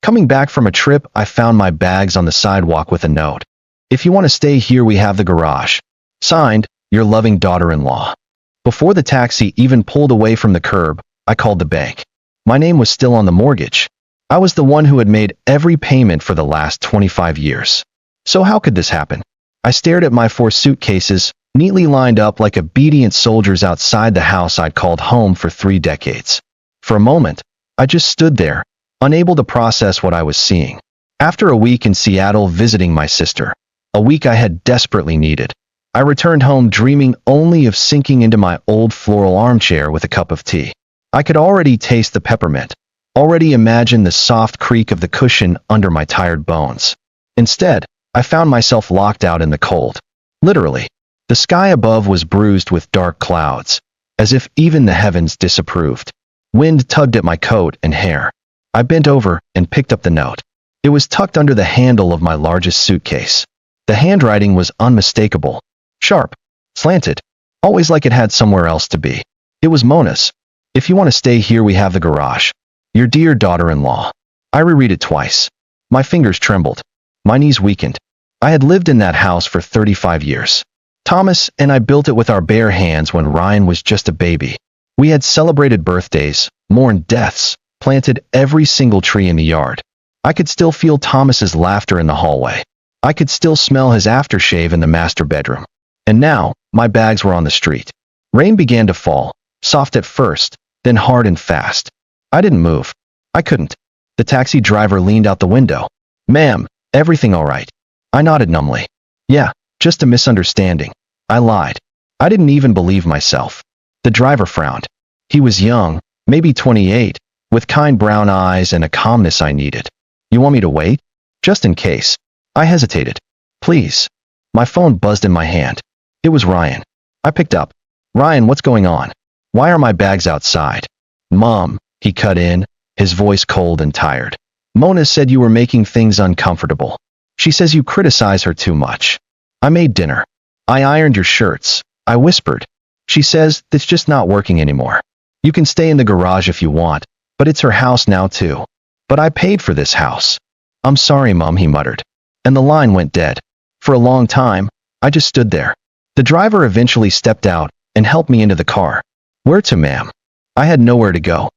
Coming back from a trip, I found my bags on the sidewalk with a note. If you want to stay here, we have the garage. Signed, your loving daughter-in-law. Before the taxi even pulled away from the curb, I called the bank. My name was still on the mortgage. I was the one who had made every payment for the last 25 years. So how could this happen? I stared at my 4 suitcases, neatly lined up like obedient soldiers outside the house I'd called home for 3 decades. For a moment, I just stood there, unable to process what I was seeing. After a week in Seattle visiting my sister, a week I had desperately needed, I returned home dreaming only of sinking into my old floral armchair with a cup of tea. I could already taste the peppermint, already imagine the soft creak of the cushion under my tired bones. Instead, I found myself locked out in the cold. Literally. The sky above was bruised with dark clouds, as if even the heavens disapproved. Wind tugged at my coat and hair. I bent over and picked up the note. It was tucked under the handle of my largest suitcase. The handwriting was unmistakable. Sharp. Slanted. Always like it had somewhere else to be. It was Mona's. If you want to stay here, we have the garage. Your dear daughter-in-law. I reread it twice. My fingers trembled. My knees weakened. I had lived in that house for 35 years. Thomas and I built it with our bare hands when Ryan was just a baby. We had celebrated birthdays, mourned deaths, planted every single tree in the yard. I could still feel Thomas's laughter in the hallway. I could still smell his aftershave in the master bedroom. And now, my bags were on the street. Rain began to fall, soft at first, then hard and fast. I didn't move. I couldn't. The taxi driver leaned out the window. Ma'am, everything all right? I nodded numbly. Yeah, just a misunderstanding. I lied. I didn't even believe myself. The driver frowned. He was young, maybe 28, with kind brown eyes and a calmness I needed. You want me to wait? Just in case. I hesitated. Please. My phone buzzed in my hand. It was Ryan. I picked up. Ryan, what's going on? Why are my bags outside? Mom, he cut in, his voice cold and tired. Mona said you were making things uncomfortable. She says you criticize her too much. I made dinner. I ironed your shirts. I whispered. She says it's just not working anymore. You can stay in the garage if you want, but it's her house now too. But I paid for this house. I'm sorry, Mom, he muttered. And the line went dead. For a long time, I just stood there. The driver eventually stepped out and helped me into the car. Where to, ma'am? I had nowhere to go.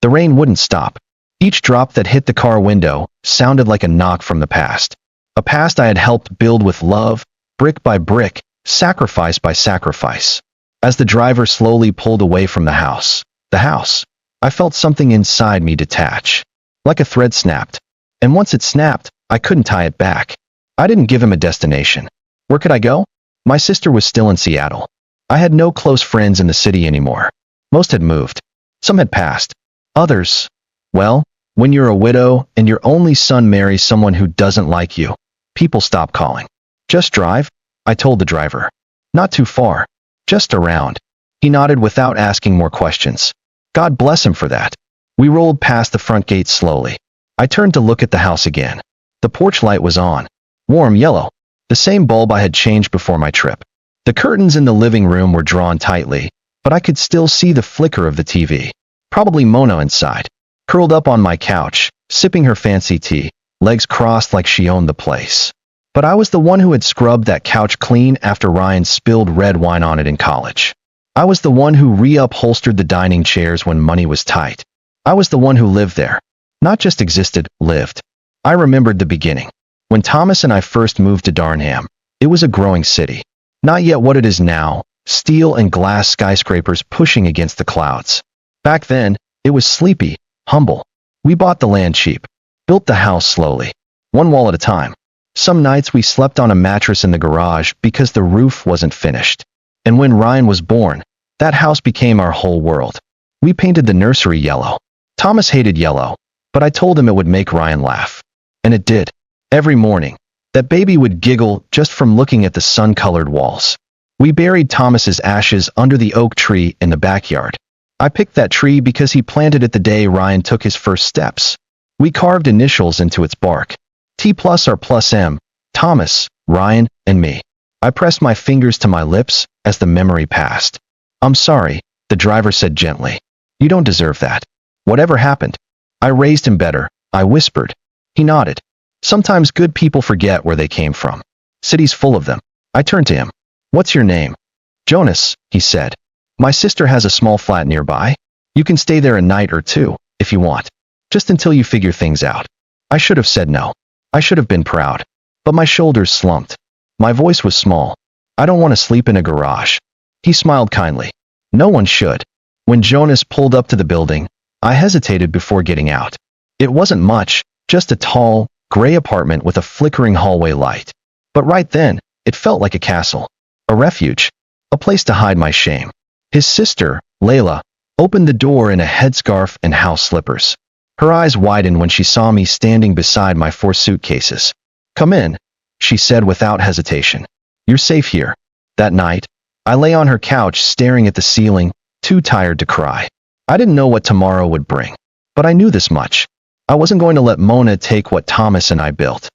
The rain wouldn't stop. Each drop that hit the car window sounded like a knock from the past. A past I had helped build with love, brick by brick, sacrifice by sacrifice. As the driver slowly pulled away from the house, I felt something inside me detach. Like a thread snapped. And once it snapped, I couldn't tie it back. I didn't give him a destination. Where could I go? My sister was still in Seattle. I had no close friends in the city anymore. Most had moved. Some had passed. Others, well, when you're a widow and your only son marries someone who doesn't like you, people stop calling. Just drive, I told the driver. Not too far. Just around. He nodded without asking more questions. God bless him for that. We rolled past the front gate slowly. I turned to look at the house again. The porch light was on. Warm yellow. The same bulb I had changed before my trip. The curtains in the living room were drawn tightly, but I could still see the flicker of the TV. Probably Mona inside, curled up on my couch, sipping her fancy tea, legs crossed like she owned the place. But I was the one who had scrubbed that couch clean after Ryan spilled red wine on it in college. I was the one who reupholstered the dining chairs when money was tight. I was the one who lived there. Not just existed, lived. I remembered the beginning. When Thomas and I first moved to Darnham, it was a growing city. Not yet what it is now, steel and glass skyscrapers pushing against the clouds. Back then, it was sleepy, humble. We bought the land cheap, built the house slowly, one wall at a time. Some nights we slept on a mattress in the garage because the roof wasn't finished. And when Ryan was born, that house became our whole world. We painted the nursery yellow. Thomas hated yellow, but I told him it would make Ryan laugh. And it did. Every morning, that baby would giggle just from looking at the sun-colored walls. We buried Thomas's ashes under the oak tree in the backyard. I picked that tree because he planted it the day Ryan took his first steps. We carved initials into its bark. T+R+M, Thomas, Ryan, and me. I pressed my fingers to my lips as the memory passed. I'm sorry, the driver said gently. You don't deserve that. Whatever happened? I raised him better, I whispered. He nodded. Sometimes good people forget where they came from. Cities full of them. I turned to him. What's your name? Jonas, he said. My sister has a small flat nearby. You can stay there a night or two, if you want. Just until you figure things out. I should have said no. I should have been proud. But my shoulders slumped. My voice was small. I don't want to sleep in a garage. He smiled kindly. No one should. When Jonas pulled up to the building, I hesitated before getting out. It wasn't much, just a tall, gray apartment with a flickering hallway light. But right then, it felt like a castle. A refuge. A place to hide my shame. His sister, Layla, opened the door in a headscarf and house slippers. Her eyes widened when she saw me standing beside my 4 suitcases. Come in, she said without hesitation. You're safe here. That night, I lay on her couch staring at the ceiling, too tired to cry. I didn't know what tomorrow would bring. But I knew this much. I wasn't going to let Mona take what Thomas and I built.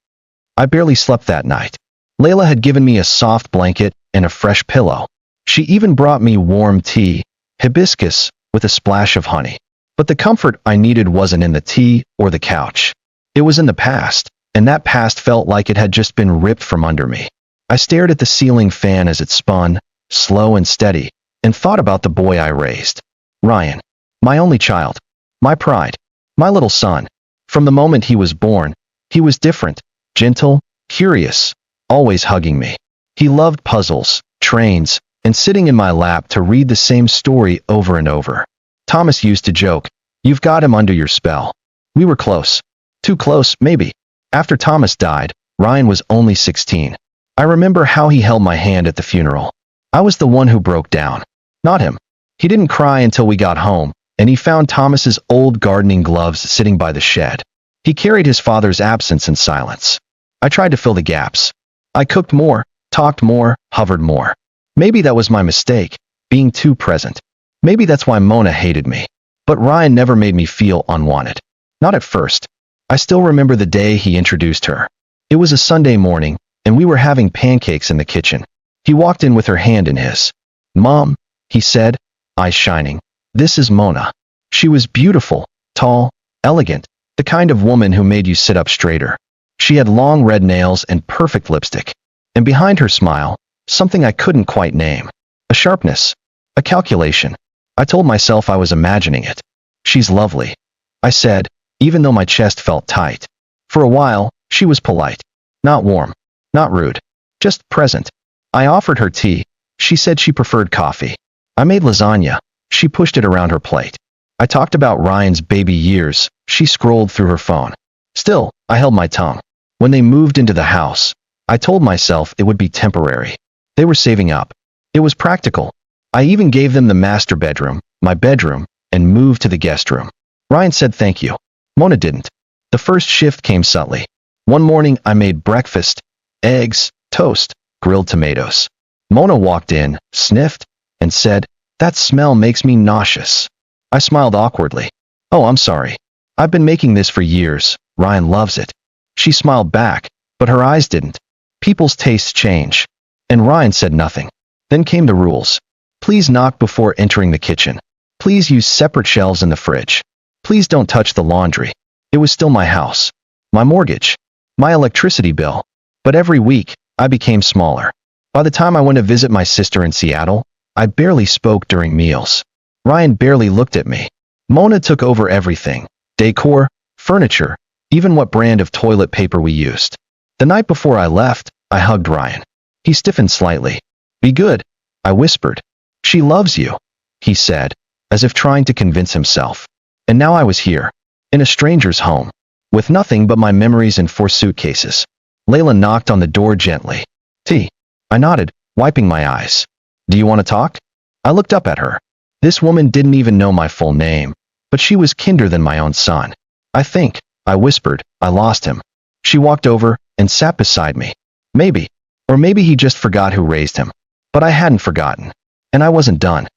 I barely slept that night. Layla had given me a soft blanket and a fresh pillow. She even brought me warm tea, hibiscus, with a splash of honey. But the comfort I needed wasn't in the tea or the couch. It was in the past, and that past felt like it had just been ripped from under me. I stared at the ceiling fan as it spun, slow and steady, and thought about the boy I raised. Ryan. My only child. My pride. My little son. From the moment he was born, he was different, gentle, curious, always hugging me. He loved puzzles, trains, and sitting in my lap to read the same story over and over. Thomas used to joke, "You've got him under your spell." We were close. Too close, maybe. After Thomas died, Ryan was only 16. I remember how he held my hand at the funeral. I was the one who broke down. Not him. He didn't cry until we got home, and he found Thomas's old gardening gloves sitting by the shed. He carried his father's absence in silence. I tried to fill the gaps. I cooked more, talked more, hovered more. Maybe that was my mistake, being too present. Maybe that's why Mona hated me. But Ryan never made me feel unwanted. Not at first. I still remember the day he introduced her. It was a Sunday morning, and we were having pancakes in the kitchen. He walked in with her hand in his. "Mom," he said, eyes shining. "This is Mona." She was beautiful, tall, elegant, the kind of woman who made you sit up straighter. She had long red nails and perfect lipstick. And behind her smile, something I couldn't quite name. A sharpness. A calculation. I told myself I was imagining it. "She's lovely," I said, even though my chest felt tight. For a while, she was polite. Not warm. Not rude. Just present. I offered her tea. She said she preferred coffee. I made lasagna. She pushed it around her plate. I talked about Ryan's baby years. She scrolled through her phone. Still, I held my tongue. When they moved into the house, I told myself it would be temporary. They were saving up. It was practical. I even gave them the master bedroom, my bedroom, and moved to the guest room. Ryan said thank you. Mona didn't. The first shift came subtly. One morning I made breakfast, eggs, toast, grilled tomatoes. Mona walked in, sniffed, and said, "That smell makes me nauseous." I smiled awkwardly. "Oh, I'm sorry. I've been making this for years. Ryan loves it." She smiled back, but her eyes didn't. People's tastes change. And Ryan said nothing. Then came the rules. Please knock before entering the kitchen. Please use separate shelves in the fridge. Please don't touch the laundry. It was still my house. My mortgage. My electricity bill. But every week, I became smaller. By the time I went to visit my sister in Seattle, I barely spoke during meals. Ryan barely looked at me. Mona took over everything. Decor, furniture, even what brand of toilet paper we used. The night before I left, I hugged Ryan. He stiffened slightly. "Be good," I whispered. "She loves you," he said, as if trying to convince himself. And now I was here, in a stranger's home, with nothing but my memories and 4 suitcases. Layla knocked on the door gently. "Tea." I nodded, wiping my eyes. "Do you want to talk?" I looked up at her. This woman didn't even know my full name, but she was kinder than my own son. "I think," I whispered, "I lost him." She walked over and sat beside me. Maybe. Or maybe he just forgot who raised him. But I hadn't forgotten. And I wasn't done.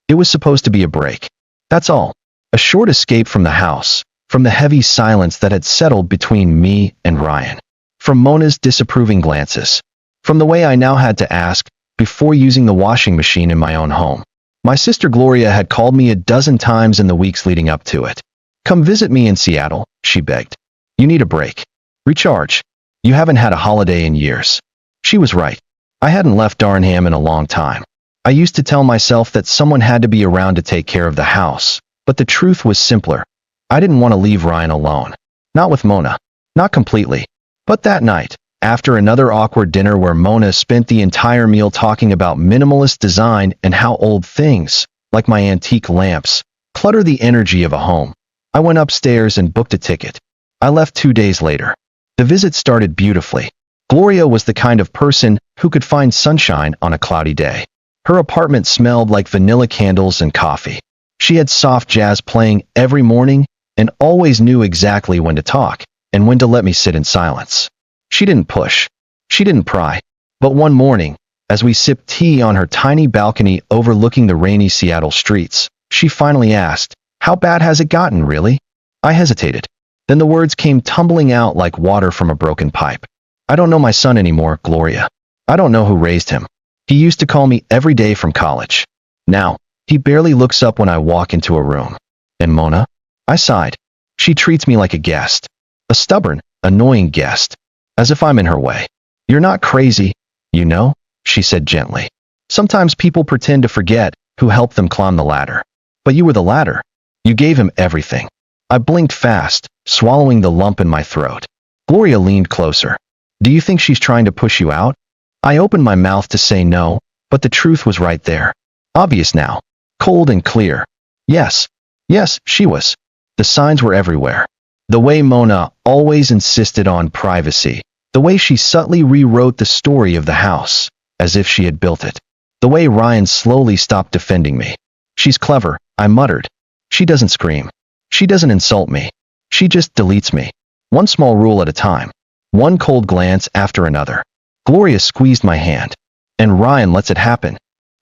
It was supposed to be a break. That's all. A short escape from the house, from the heavy silence that had settled between me and Ryan, from Mona's disapproving glances, from the way I now had to ask before using the washing machine in my own home. My sister Gloria had called me a dozen times in the weeks leading up to it. "Come visit me in Seattle," she begged. "You need a break." Recharge. You haven't had a holiday in years. She was right. I hadn't left Darnham in a long time. I used to tell myself that someone had to be around to take care of the house, but the truth was simpler. I didn't want to leave Ryan alone. Not with Mona. Not completely. But that night, after another awkward dinner where Mona spent the entire meal talking about minimalist design and how old things, like my antique lamps, clutter the energy of a home, I went upstairs and booked a ticket. I left 2 days later. The visit started beautifully. Gloria was the kind of person who could find sunshine on a cloudy day. Her apartment smelled like vanilla candles and coffee. She had soft jazz playing every morning and always knew exactly when to talk and when to let me sit in silence. She didn't push. She didn't pry. But one morning, as we sipped tea on her tiny balcony overlooking the rainy Seattle streets, she finally asked, "How bad has it gotten, really?" I hesitated. Then the words came tumbling out like water from a broken pipe. "I don't know my son anymore, Gloria. I don't know who raised him. He used to call me every day from college. Now, he barely looks up when I walk into a room. And Mona?" I sighed. "She treats me like a guest. A stubborn, annoying guest. As if I'm in her way. You're not crazy, you know," she said gently. "Sometimes people pretend to forget who helped them climb the ladder. But you were the ladder. You gave him everything." I blinked fast, swallowing the lump in my throat. Gloria leaned closer. "Do you think she's trying to push you out?" I opened my mouth to say no, but the truth was right there. Obvious now. Cold and clear. Yes. Yes, she was. The signs were everywhere. The way Mona always insisted on privacy. The way she subtly rewrote the story of the house, as if she had built it. The way Ryan slowly stopped defending me. "She's clever," I muttered. "She doesn't scream. She doesn't insult me. She just deletes me. One small rule at a time. One cold glance after another." Gloria squeezed my hand. "And Ryan lets it happen."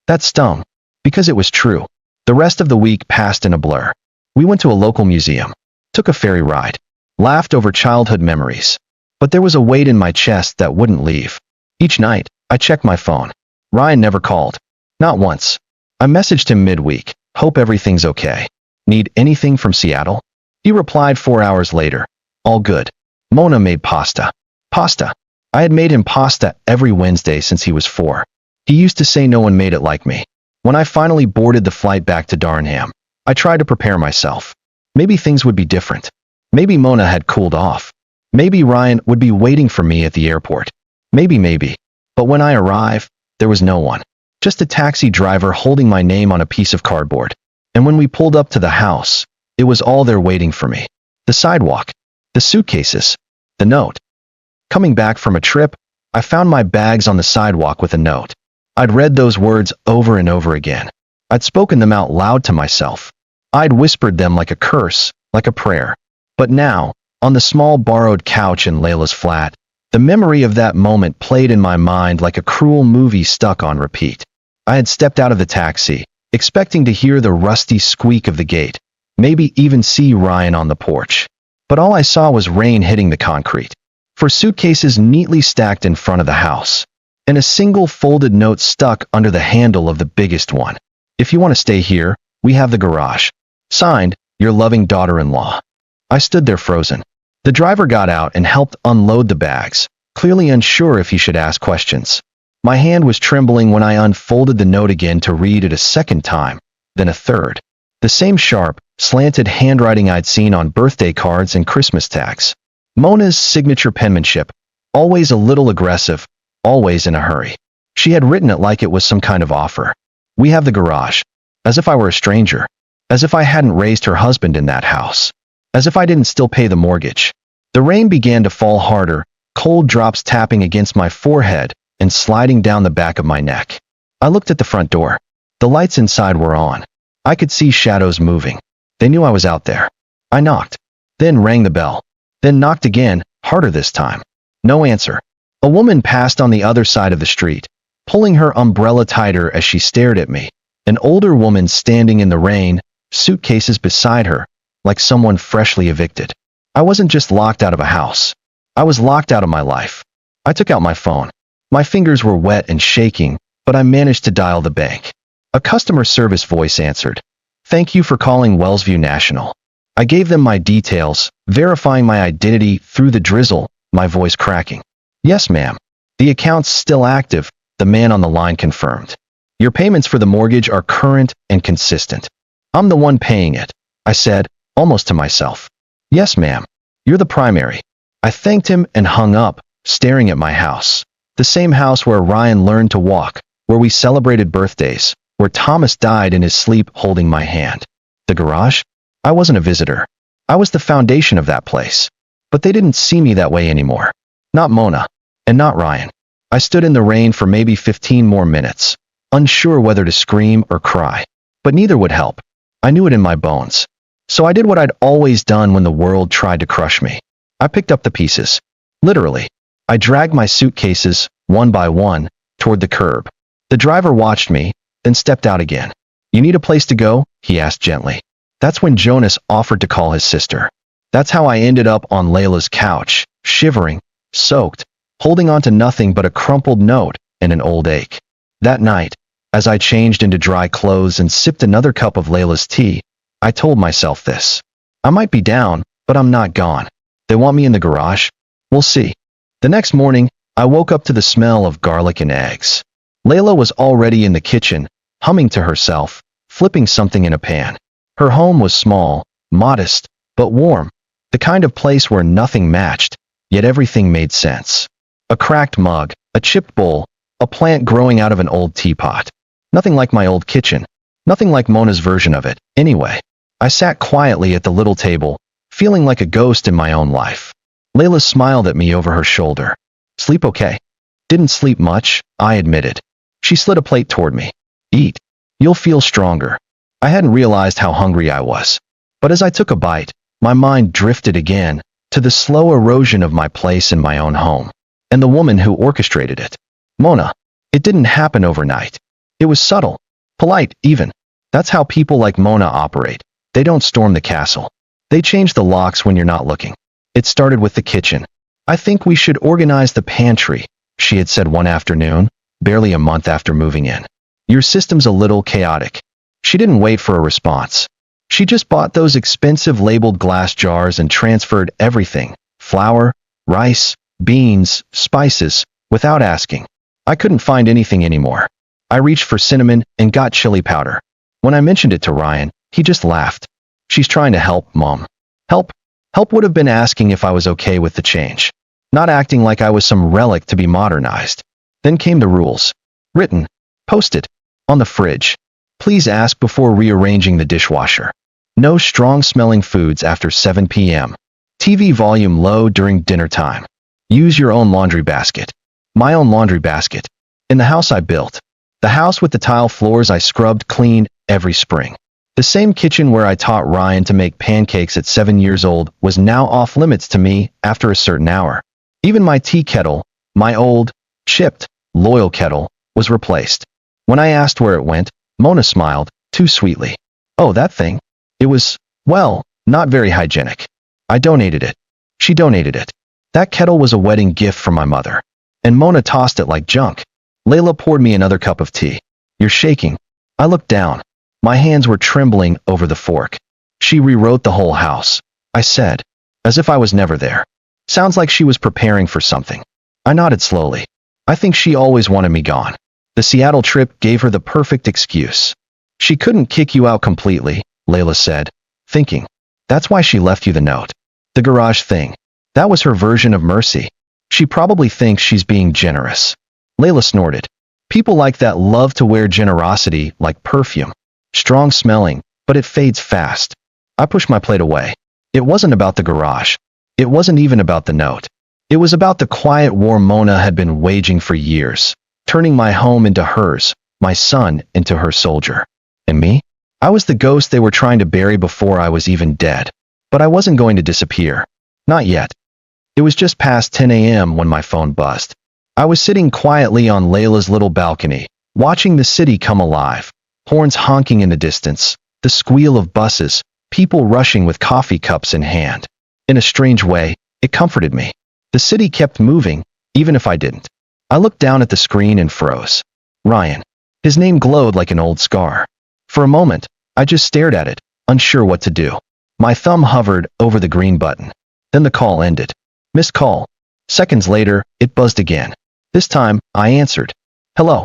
That stung. Because it was true. The rest of the week passed in a blur. We went to a local museum. Took a ferry ride. Laughed over childhood memories. But there was a weight in my chest that wouldn't leave. Each night, I checked my phone. Ryan never called. Not once. I messaged him midweek. "Hope everything's okay. Need anything from Seattle?" He replied 4 hours later. "All good. Mona made pasta." Pasta. I had made him pasta every Wednesday since he was 4. He used to say no one made it like me. When I finally boarded the flight back to Darnham, I tried to prepare myself. Maybe things would be different. Maybe Mona had cooled off. Maybe Ryan would be waiting for me at the airport. Maybe. But when I arrived, there was no one. Just a taxi driver holding my name on a piece of cardboard. And when we pulled up to the house, it was all there waiting for me. The sidewalk. The suitcases. The note. Coming back from a trip, I found my bags on the sidewalk with a note. I'd read those words over and over again. I'd spoken them out loud to myself. I'd whispered them like a curse, like a prayer. But now, on the small borrowed couch in Layla's flat, the memory of that moment played in my mind like a cruel movie stuck on repeat. I had stepped out of the taxi, expecting to hear the rusty squeak of the gate, maybe even see Ryan on the porch. But all I saw was rain hitting the concrete. 4 suitcases neatly stacked in front of the house, and a single folded note stuck under the handle of the biggest one. "If you want to stay here, we have the garage. Signed, your loving daughter-in-law." I stood there frozen. The driver got out and helped unload the bags, clearly unsure if he should ask questions. My hand was trembling when I unfolded the note again to read it a second time, then a third. The same sharp, slanted handwriting I'd seen on birthday cards and Christmas tags. Mona's signature penmanship, always a little aggressive, always in a hurry. She had written it like it was some kind of offer. "We have the garage." As if I were a stranger. As if I hadn't raised her husband in that house. As if I didn't still pay the mortgage. The rain began to fall harder, cold drops tapping against my forehead and sliding down the back of my neck. I looked at the front door. The lights inside were on. I could see shadows moving. They knew I was out there. I knocked. Then rang the bell. Then knocked again, harder this time. No answer. A woman passed on the other side of the street, pulling her umbrella tighter as she stared at me. An older woman standing in the rain, suitcases beside her, like someone freshly evicted. I wasn't just locked out of a house. I was locked out of my life. I took out my phone. My fingers were wet and shaking, but I managed to dial the bank. A customer service voice answered. "Thank you for calling Wellsview National." I gave them my details, verifying my identity through the drizzle, my voice cracking. Yes, ma'am. The account's still active, the man on the line confirmed. Your payments for the mortgage are current and consistent. I'm the one paying it, I said, almost to myself. Yes, ma'am. You're the primary. I thanked him and hung up, staring at my house. The same house where Ryan learned to walk, where we celebrated birthdays, where Thomas died in his sleep holding my hand. The garage? I wasn't a visitor. I was the foundation of that place. But they didn't see me that way anymore. Not Mona. And not Ryan. I stood in the rain for maybe 15 more minutes, unsure whether to scream or cry. But neither would help. I knew it in my bones. So I did what I'd always done when the world tried to crush me. I picked up the pieces. Literally. I dragged my suitcases, one by one, toward the curb. The driver watched me, then stepped out again. You need a place to go? He asked gently. That's when Jonas offered to call his sister. That's how I ended up on Layla's couch, shivering, soaked, holding on to nothing but a crumpled note and an old ache. That night, as I changed into dry clothes and sipped another cup of Layla's tea, I told myself this. I might be down, but I'm not gone. They want me in the garage? We'll see. The next morning, I woke up to the smell of garlic and eggs. Layla was already in the kitchen, humming to herself, flipping something in a pan. Her home was small, modest, but warm, the kind of place where nothing matched, yet everything made sense. A cracked mug, a chipped bowl, a plant growing out of an old teapot. Nothing like my old kitchen. Nothing like Mona's version of it, anyway. I sat quietly at the little table, feeling like a ghost in my own life. Layla smiled at me over her shoulder. Sleep okay? Didn't sleep much, I admitted. She slid a plate toward me. Eat. You'll feel stronger. I hadn't realized how hungry I was. But as I took a bite, my mind drifted again to the slow erosion of my place in my own home. And the woman who orchestrated it. Mona. It didn't happen overnight. It was subtle. Polite, even. That's how people like Mona operate. They don't storm the castle. They change the locks when you're not looking. It started with the kitchen. I think we should organize the pantry, she had said one afternoon, barely a month after moving in. Your system's a little chaotic. She didn't wait for a response. She just bought those expensive labeled glass jars and transferred everything, flour, rice, beans, spices, without asking. I couldn't find anything anymore. I reached for cinnamon and got chili powder. When I mentioned it to Ryan, he just laughed. She's trying to help, Mom. Help? Help would have been asking if I was okay with the change. Not acting like I was some relic to be modernized. Then came the rules. Written. Posted. On the fridge. Please ask before rearranging the dishwasher. No strong-smelling foods after 7 p.m. TV volume low during dinner time. Use your own laundry basket. My own laundry basket. In the house I built. The house with the tile floors I scrubbed clean every spring. The same kitchen where I taught Ryan to make pancakes at 7 years old was now off limits to me after a certain hour. Even my tea kettle, my old, chipped, loyal kettle, was replaced. When I asked where it went, Mona smiled, too sweetly. Oh, that thing? It was, well, not very hygienic. I donated it. She donated it. That kettle was a wedding gift from my mother. And Mona tossed it like junk. Layla poured me another cup of tea. You're shaking. I looked down. My hands were trembling over the fork. She rewrote the whole house, I said, as if I was never there. Sounds like she was preparing for something. I nodded slowly. I think she always wanted me gone. The Seattle trip gave her the perfect excuse. She couldn't kick you out completely, Layla said, thinking. That's why she left you the note. The garage thing. That was her version of mercy. She probably thinks she's being generous. Layla snorted. People like that love to wear generosity like perfume. Strong smelling, but it fades fast. I pushed my plate away. It wasn't about the garage. It wasn't even about the note. It was about the quiet war Mona had been waging for years, turning my home into hers, my son into her soldier. And me? I was the ghost they were trying to bury before I was even dead. But I wasn't going to disappear. Not yet. It was just past 10 a.m. when my phone buzzed. I was sitting quietly on Layla's little balcony, watching the city come alive. Horns honking in the distance, the squeal of buses, people rushing with coffee cups in hand. In a strange way, it comforted me. The city kept moving, even if I didn't. I looked down at the screen and froze. Ryan. His name glowed like an old scar. For a moment, I just stared at it, unsure what to do. My thumb hovered over the green button. Then the call ended. Missed call. Seconds later, it buzzed again. This time, I answered. Hello.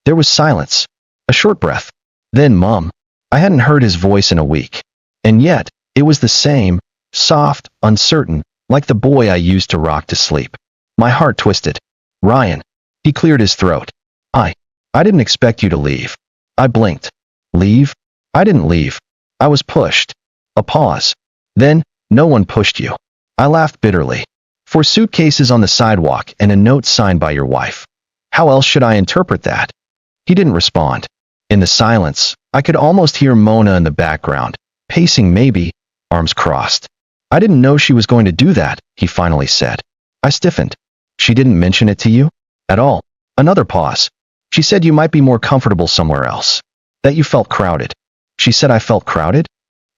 There was silence. A short breath. Then Mom. I hadn't heard his voice in a week. And yet, it was the same, soft, uncertain, like the boy I used to rock to sleep. My heart twisted. Ryan. He cleared his throat. I didn't expect you to leave. I blinked. Leave? I didn't leave. I was pushed. A pause. Then, no one pushed you. I laughed bitterly. 4 suitcases on the sidewalk and a note signed by your wife. How else should I interpret that? He didn't respond. In the silence, I could almost hear Mona in the background, pacing maybe, arms crossed. I didn't know she was going to do that, he finally said. I stiffened. She didn't mention it to you? At all. Another pause. She said you might be more comfortable somewhere else. That you felt crowded. She said I felt crowded?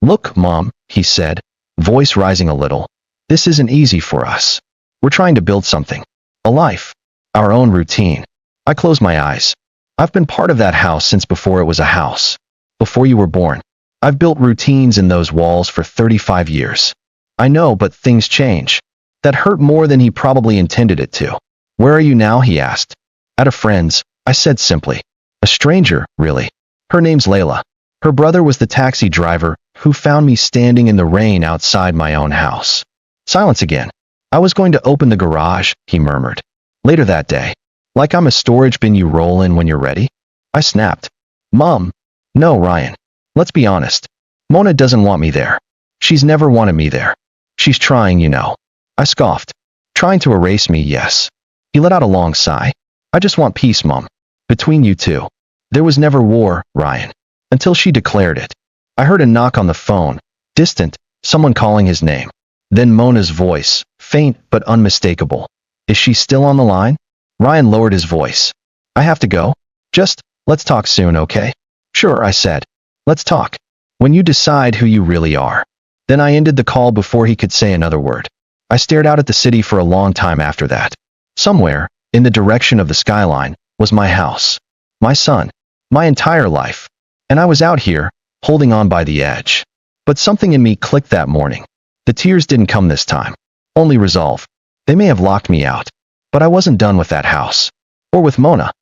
Look, Mom, he said, voice rising a little. This isn't easy for us. We're trying to build something. A life. Our own routine. I closed my eyes. I've been part of that house since before it was a house. Before you were born. I've built routines in those walls for 35 years. I know, but things change. That hurt more than he probably intended it to. Where are you now, he asked. At a friend's, I said simply. A stranger, really. Her name's Layla. Her brother was the taxi driver who found me standing in the rain outside my own house. Silence again. I was going to open the garage, he murmured. Later that day. Like I'm a storage bin you roll in when you're ready? I snapped. Mom. No, Ryan. Let's be honest. Mona doesn't want me there. She's never wanted me there. She's trying, you know. I scoffed. Trying to erase me, yes. He let out a long sigh. I just want peace, Mom. Between you two. There was never war, Ryan. Until she declared it. I heard a knock on the phone. Distant, someone calling his name. Then Mona's voice, faint but unmistakable. Is she still on the line? Ryan lowered his voice. I have to go. Just, let's talk soon, okay? Sure, I said. Let's talk. When you decide who you really are. Then I ended the call before he could say another word. I stared out at the city for a long time after that. Somewhere, in the direction of the skyline, was my house. My son. My entire life. And I was out here, holding on by the edge. But something in me clicked that morning. The tears didn't come this time. Only resolve. They may have locked me out. But I wasn't done with that house. Or with Mona.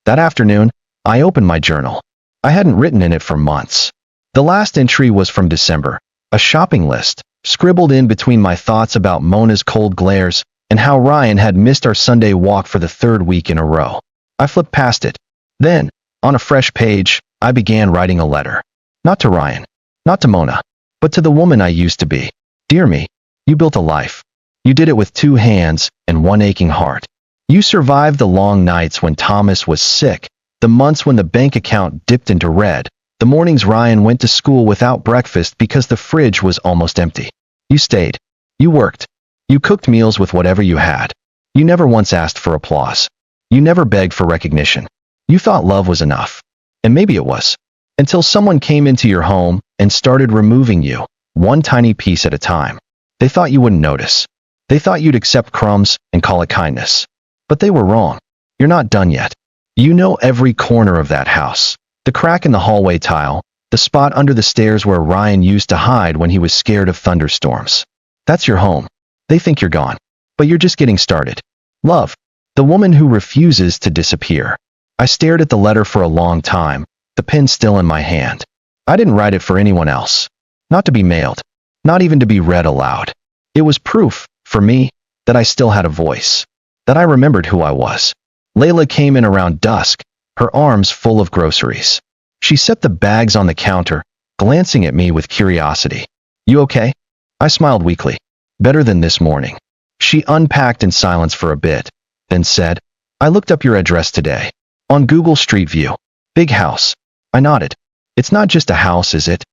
That afternoon, I opened my journal. I hadn't written in it for months. The last entry was from December. A shopping list, scribbled in between my thoughts about Mona's cold glares and how Ryan had missed our Sunday walk for the 3rd week in a row. I flipped past it. Then, on a fresh page, I began writing a letter. Not to Ryan. Not to Mona. But to the woman I used to be. Dear me, you built a life. You did it with 2 hands and 1 aching heart. You survived the long nights when Thomas was sick, the months when the bank account dipped into red, the mornings Ryan went to school without breakfast because the fridge was almost empty. You stayed. You worked. You cooked meals with whatever you had. You never once asked for applause. You never begged for recognition. You thought love was enough. And maybe it was. Until someone came into your home and started removing you, one tiny piece at a time. They thought you wouldn't notice. They thought you'd accept crumbs and call it kindness. But they were wrong. You're not done yet. You know every corner of that house. The crack in the hallway tile, the spot under the stairs where Ryan used to hide when he was scared of thunderstorms. That's your home. They think you're gone. But you're just getting started. Love. The woman who refuses to disappear. I stared at the letter for a long time, the pen still in my hand. I didn't write it for anyone else. Not to be mailed. Not even to be read aloud. It was proof, for me, that I still had a voice. That I remembered who I was. Layla came in around dusk, her arms full of groceries. She set the bags on the counter, glancing at me with curiosity. You okay? I smiled weakly. Better than this morning. She unpacked in silence for a bit, then said, I looked up your address today. On Google Street View. Big house. I nodded. It's not just a house, is it?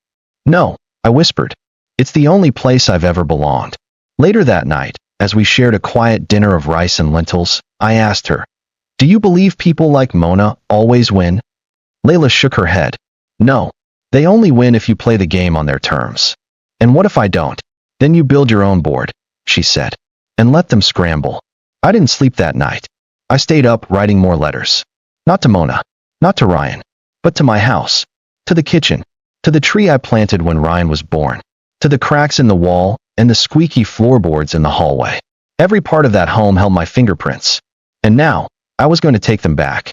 No, I whispered. It's the only place I've ever belonged. Later that night, as we shared a quiet dinner of rice and lentils, I asked her, do you believe people like Mona always win? Layla shook her head. No, they only win if you play the game on their terms. And what if I don't? Then you build your own board, she said, and let them scramble. I didn't sleep that night. I stayed up writing more letters. Not to Mona, not to Ryan, but to my house, to the kitchen, to the tree I planted when Ryan was born, to the cracks in the wall and the squeaky floorboards in the hallway. Every part of that home held my fingerprints. And now, I was going to take them back.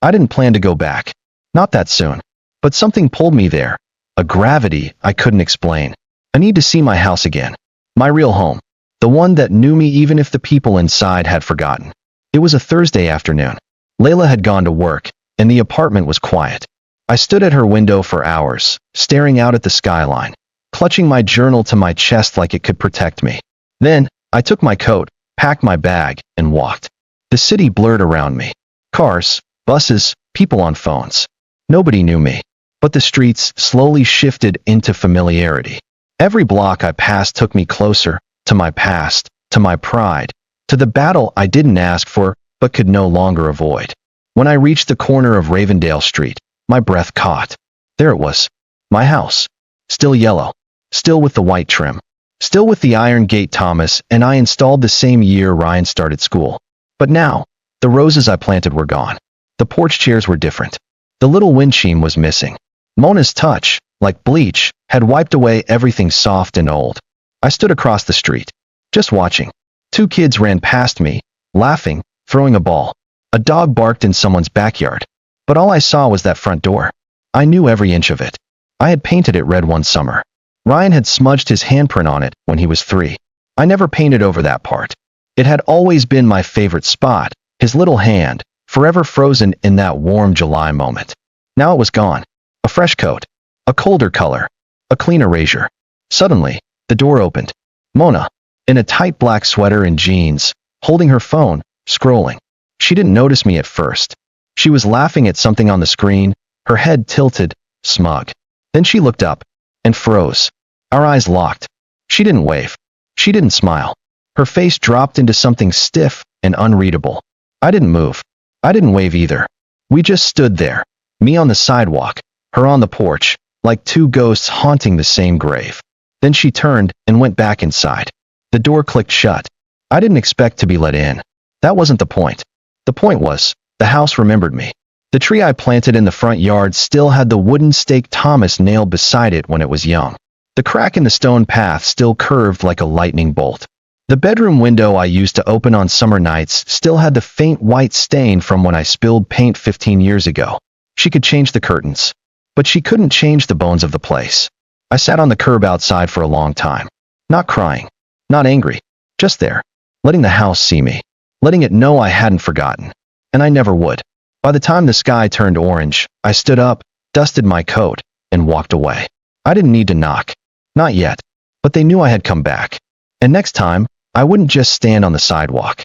I didn't plan to go back. Not that soon. But something pulled me there. A gravity I couldn't explain. I need to see my house again. My real home. The one that knew me even if the people inside had forgotten. It was a Thursday afternoon. Layla had gone to work, and the apartment was quiet. I stood at her window for hours, staring out at the skyline, clutching my journal to my chest like it could protect me. Then, I took my coat, packed my bag, and walked. The city blurred around me. Cars, buses, people on phones. Nobody knew me. But the streets slowly shifted into familiarity. Every block I passed took me closer, to my past, to my pride, to the battle I didn't ask for, but could no longer avoid. When I reached the corner of Ravendale Street, my breath caught. There it was. My house. Still yellow. Still with the white trim. Still with the iron gate. Thomas and I installed the same year Ryan started school. But now, the roses I planted were gone. The porch chairs were different. The little windshield was missing. Mona's touch, like bleach, had wiped away everything soft and old. I stood across the street, just watching. Two kids ran past me, laughing, throwing a ball. A dog barked in someone's backyard. But all I saw was that front door. I knew every inch of it. I had painted it red one summer. Ryan had smudged his handprint on it when he was 3. I never painted over that part. It had always been my favorite spot, his little hand, forever frozen in that warm July moment. Now it was gone. A fresh coat. A colder color. A clean erasure. Suddenly, the door opened. Mona, in a tight black sweater and jeans, holding her phone, scrolling. She didn't notice me at first. She was laughing at something on the screen, her head tilted, smug. Then she looked up, and froze. Our eyes locked. She didn't wave. She didn't smile. Her face dropped into something stiff and unreadable. I didn't move. I didn't wave either. We just stood there, me on the sidewalk, her on the porch, like two ghosts haunting the same grave. Then she turned and went back inside. The door clicked shut. I didn't expect to be let in. That wasn't the point. The point was, the house remembered me. The tree I planted in the front yard still had the wooden stake Thomas nailed beside it when it was young. The crack in the stone path still curved like a lightning bolt. The bedroom window I used to open on summer nights still had the faint white stain from when I spilled paint 15 years ago. She could change the curtains, but she couldn't change the bones of the place. I sat on the curb outside for a long time. Not crying. Not angry. Just there. Letting the house see me. Letting it know I hadn't forgotten. And I never would. By the time the sky turned orange, I stood up, dusted my coat, and walked away. I didn't need to knock. Not yet. But they knew I had come back. And next time, I wouldn't just stand on the sidewalk.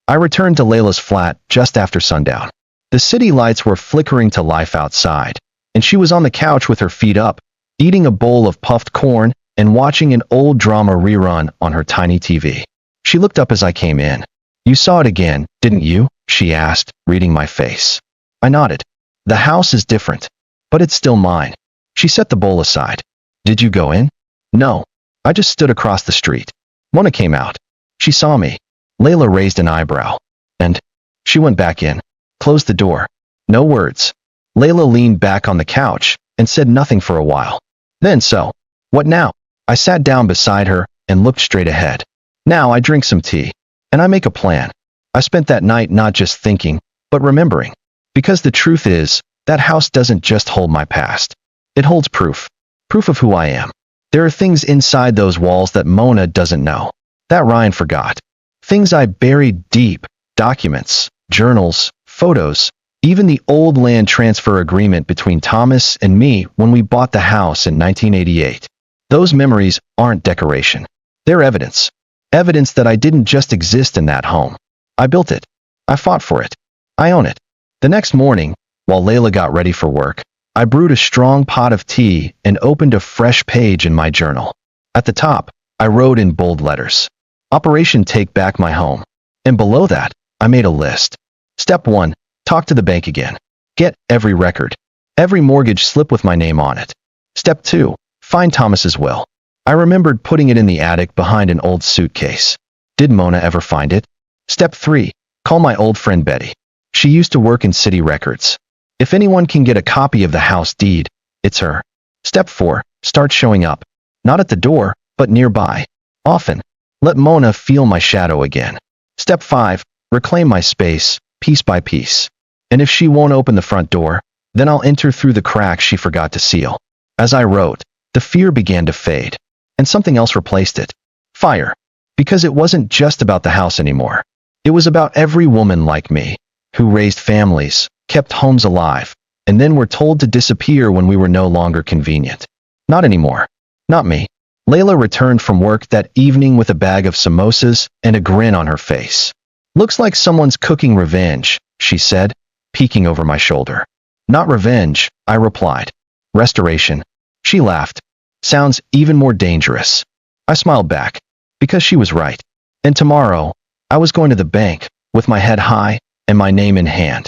I returned to Layla's flat just after sundown. The city lights were flickering to life outside, and she was on the couch with her feet up, eating a bowl of puffed corn and watching an old drama rerun on her tiny TV. She looked up as I came in. "You saw it again, didn't you?" she asked, reading my face. I nodded. "The house is different, but it's still mine." She set the bowl aside. "Did you go in?" "No. I just stood across the street." Mona came out. She saw me. Layla raised an eyebrow. "And?" She went back in, closed the door. No words. Layla leaned back on the couch and said nothing for a while. Then "So, what now?" I sat down beside her and looked straight ahead. "Now I drink some tea. And I make a plan." I spent that night not just thinking, but remembering. Because the truth is, that house doesn't just hold my past. It holds proof. Proof of who I am. There are things inside those walls that Mona doesn't know. That Ryan forgot. Things I buried deep. Documents, journals, photos, even the old land transfer agreement between Thomas and me when we bought the house in 1988. Those memories aren't decoration. They're evidence. Evidence that I didn't just exist in that home. I built it. I fought for it. I own it. The next morning, while Layla got ready for work, I brewed a strong pot of tea and opened a fresh page in my journal. At the top, I wrote in bold letters, "Operation Take Back My Home." And below that, I made a list. Step 1, talk to the bank again. Get every record. Every mortgage slip with my name on it. Step 2, find Thomas's will. I remembered putting it in the attic behind an old suitcase. Did Mona ever find it? Step 3, call my old friend Betty. She used to work in city records. If anyone can get a copy of the house deed, it's her. Step 4, start showing up. Not at the door, but nearby. Often. Let Mona feel my shadow again. Step 5. Reclaim my space, piece by piece. And if she won't open the front door, then I'll enter through the crack she forgot to seal. As I wrote, the fear began to fade, and something else replaced it. Fire. Because it wasn't just about the house anymore. It was about every woman like me, who raised families, kept homes alive, and then were told to disappear when we were no longer convenient. Not anymore. Not me. Layla returned from work that evening with a bag of samosas and a grin on her face. Looks like someone's cooking revenge, she said, peeking over my shoulder. Not revenge, I replied. Restoration. She laughed. Sounds even more dangerous. I smiled back, because she was right. And tomorrow, I was going to the bank, with my head high and my name in hand.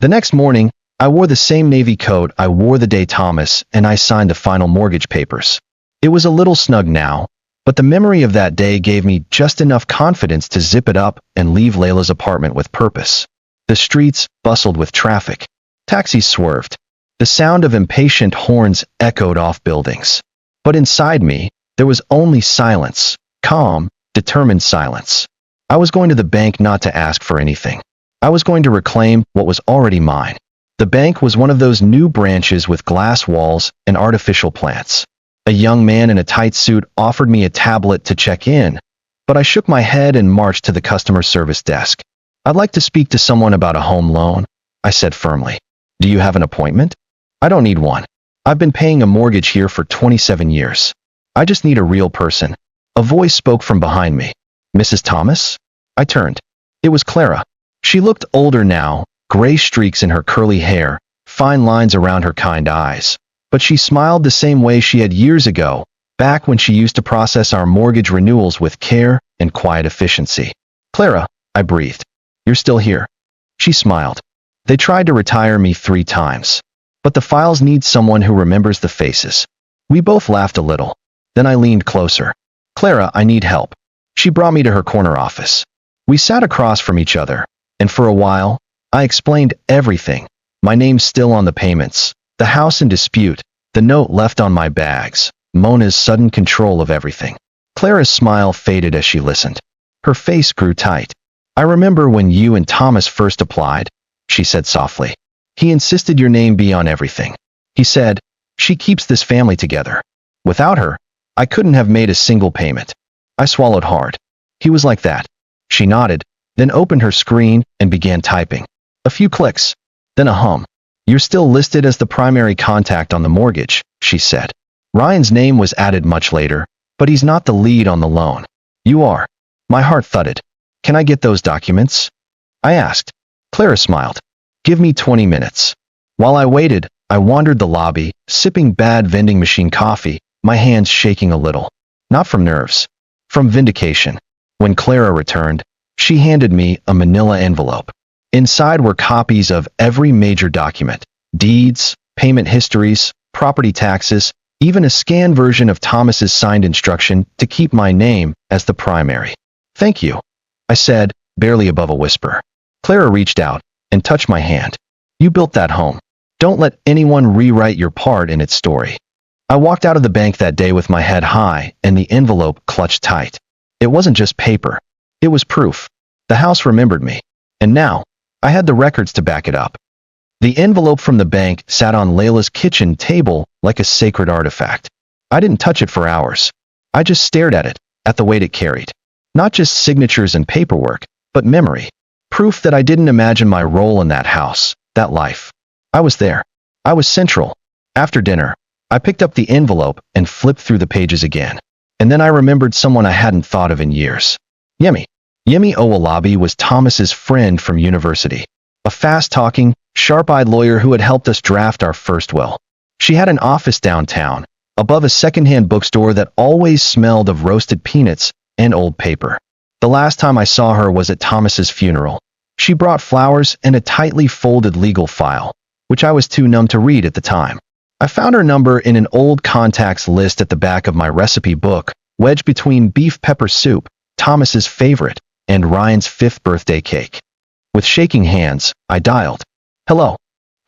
The next morning, I wore the same navy coat I wore the day Thomas and I signed the final mortgage papers. It was a little snug now, but the memory of that day gave me just enough confidence to zip it up and leave Layla's apartment with purpose. The streets bustled with traffic. Taxis swerved. The sound of impatient horns echoed off buildings. But inside me, there was only silence, calm, determined silence. I was going to the bank not to ask for anything. I was going to reclaim what was already mine. The bank was one of those new branches with glass walls and artificial plants. A young man in a tight suit offered me a tablet to check in, but I shook my head and marched to the customer service desk. I'd like to speak to someone about a home loan, I said firmly. Do you have an appointment? I don't need one. I've been paying a mortgage here for 27 years. I just need a real person. A voice spoke from behind me. Mrs. Thomas? I turned. It was Clara. She looked older now, gray streaks in her curly hair, fine lines around her kind eyes. But she smiled the same way she had years ago, back when she used to process our mortgage renewals with care and quiet efficiency. Clara, I breathed. You're still here. She smiled. They tried to retire me 3 times. But the files need someone who remembers the faces. We both laughed a little. Then I leaned closer. Clara, I need help. She brought me to her corner office. We sat across from each other, and for a while, I explained everything. My name still on the payments, the house in dispute, the note left on my bags, Mona's sudden control of everything. Clara's smile faded as she listened. Her face grew tight. I remember when you and Thomas first applied, she said softly. He insisted your name be on everything. He said, she keeps this family together. Without her, I couldn't have made a single payment. I swallowed hard. He was like that. She nodded, then opened her screen and began typing. A few clicks, then a hum. You're still listed as the primary contact on the mortgage, she said. Ryan's name was added much later, but he's not the lead on the loan. You are. My heart thudded. Can I get those documents? I asked. Clara smiled. Give me 20 minutes. While I waited, I wandered the lobby, sipping bad vending machine coffee, my hands shaking a little. Not from nerves. From vindication. When Clara returned, she handed me a manila envelope. Inside were copies of every major document, deeds, payment histories, property taxes, even a scanned version of Thomas's signed instruction to keep my name as the primary. Thank you, I said, barely above a whisper. Clara reached out and touched my hand. You built that home. Don't let anyone rewrite your part in its story. I walked out of the bank that day with my head high and the envelope clutched tight. It wasn't just paper. It was proof. The house remembered me. And now, I had the records to back it up. The envelope from the bank sat on Layla's kitchen table like a sacred artifact. I didn't touch it for hours. I just stared at it, at the weight it carried. Not just signatures and paperwork, but memory. Proof that I didn't imagine my role in that house, that life. I was there. I was central. After dinner, I picked up the envelope and flipped through the pages again. And then I remembered someone I hadn't thought of in years. Yemi. Yemi Owolabi was Thomas's friend from university. A fast-talking, sharp-eyed lawyer who had helped us draft our first will. She had an office downtown, above a second-hand bookstore that always smelled of roasted peanuts and old paper. The last time I saw her was at Thomas's funeral. She brought flowers and a tightly folded legal file, which I was too numb to read at the time. I found her number in an old contacts list at the back of my recipe book, wedged between beef pepper soup, Thomas's favorite, and Ryan's 5th birthday cake. With shaking hands, I dialed. Hello.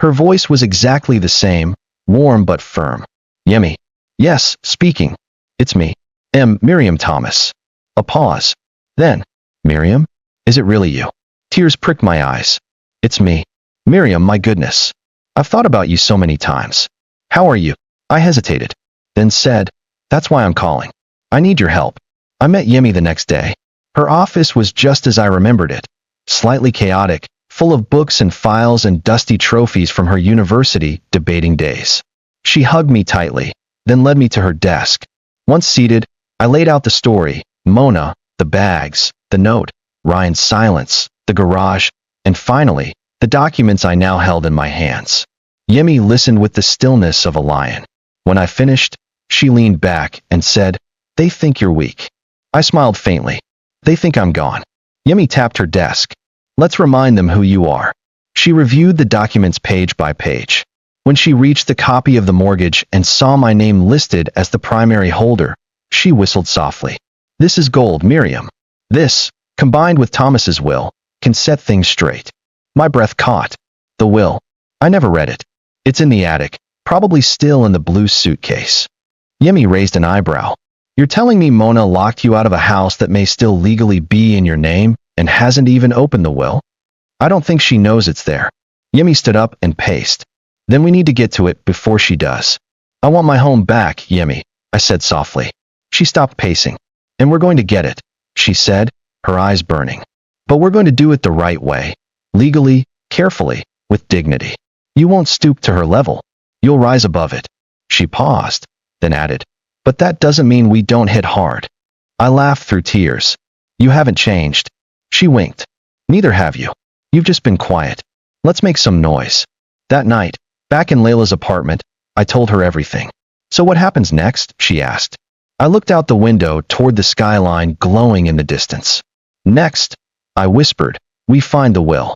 Her voice was exactly the same, warm but firm. Yemi. Yes, speaking. It's me. Miriam Thomas. A pause. Then, Miriam? Is it really you? Tears pricked my eyes. It's me. Miriam, my goodness. I've thought about you so many times. How are you? I hesitated, then said, that's why I'm calling. I need your help. I met Yemi the next day. Her office was just as I remembered it. Slightly chaotic, full of books and files and dusty trophies from her university debating days. She hugged me tightly, then led me to her desk. Once seated, I laid out the story, Mona, the bags, the note, Ryan's silence, the garage, and finally, the documents I now held in my hands. Yemi listened with the stillness of a lion. When I finished, she leaned back and said, they think you're weak. I smiled faintly. They think I'm gone. Yemi tapped her desk. Let's remind them who you are. She reviewed the documents page by page. When she reached the copy of the mortgage and saw my name listed as the primary holder, she whistled softly. This is gold, Miriam. This, combined with Thomas's will, can set things straight. My breath caught. The will. I never read it. It's in the attic, probably still in the blue suitcase. Yemi raised an eyebrow. You're telling me Mona locked you out of a house that may still legally be in your name and hasn't even opened the will? I don't think she knows it's there. Yemi stood up and paced. Then we need to get to it before she does. I want my home back, Yemi, I said softly. She stopped pacing. And we're going to get it, she said, her eyes burning. But we're going to do it the right way. Legally, carefully, with dignity. You won't stoop to her level. You'll rise above it. She paused, then added, but that doesn't mean we don't hit hard. I laughed through tears. You haven't changed. She winked. Neither have you. You've just been quiet. Let's make some noise. That night, back in Layla's apartment, I told her everything. So what happens next? She asked. I looked out the window toward the skyline glowing in the distance. Next, I whispered, we find the will.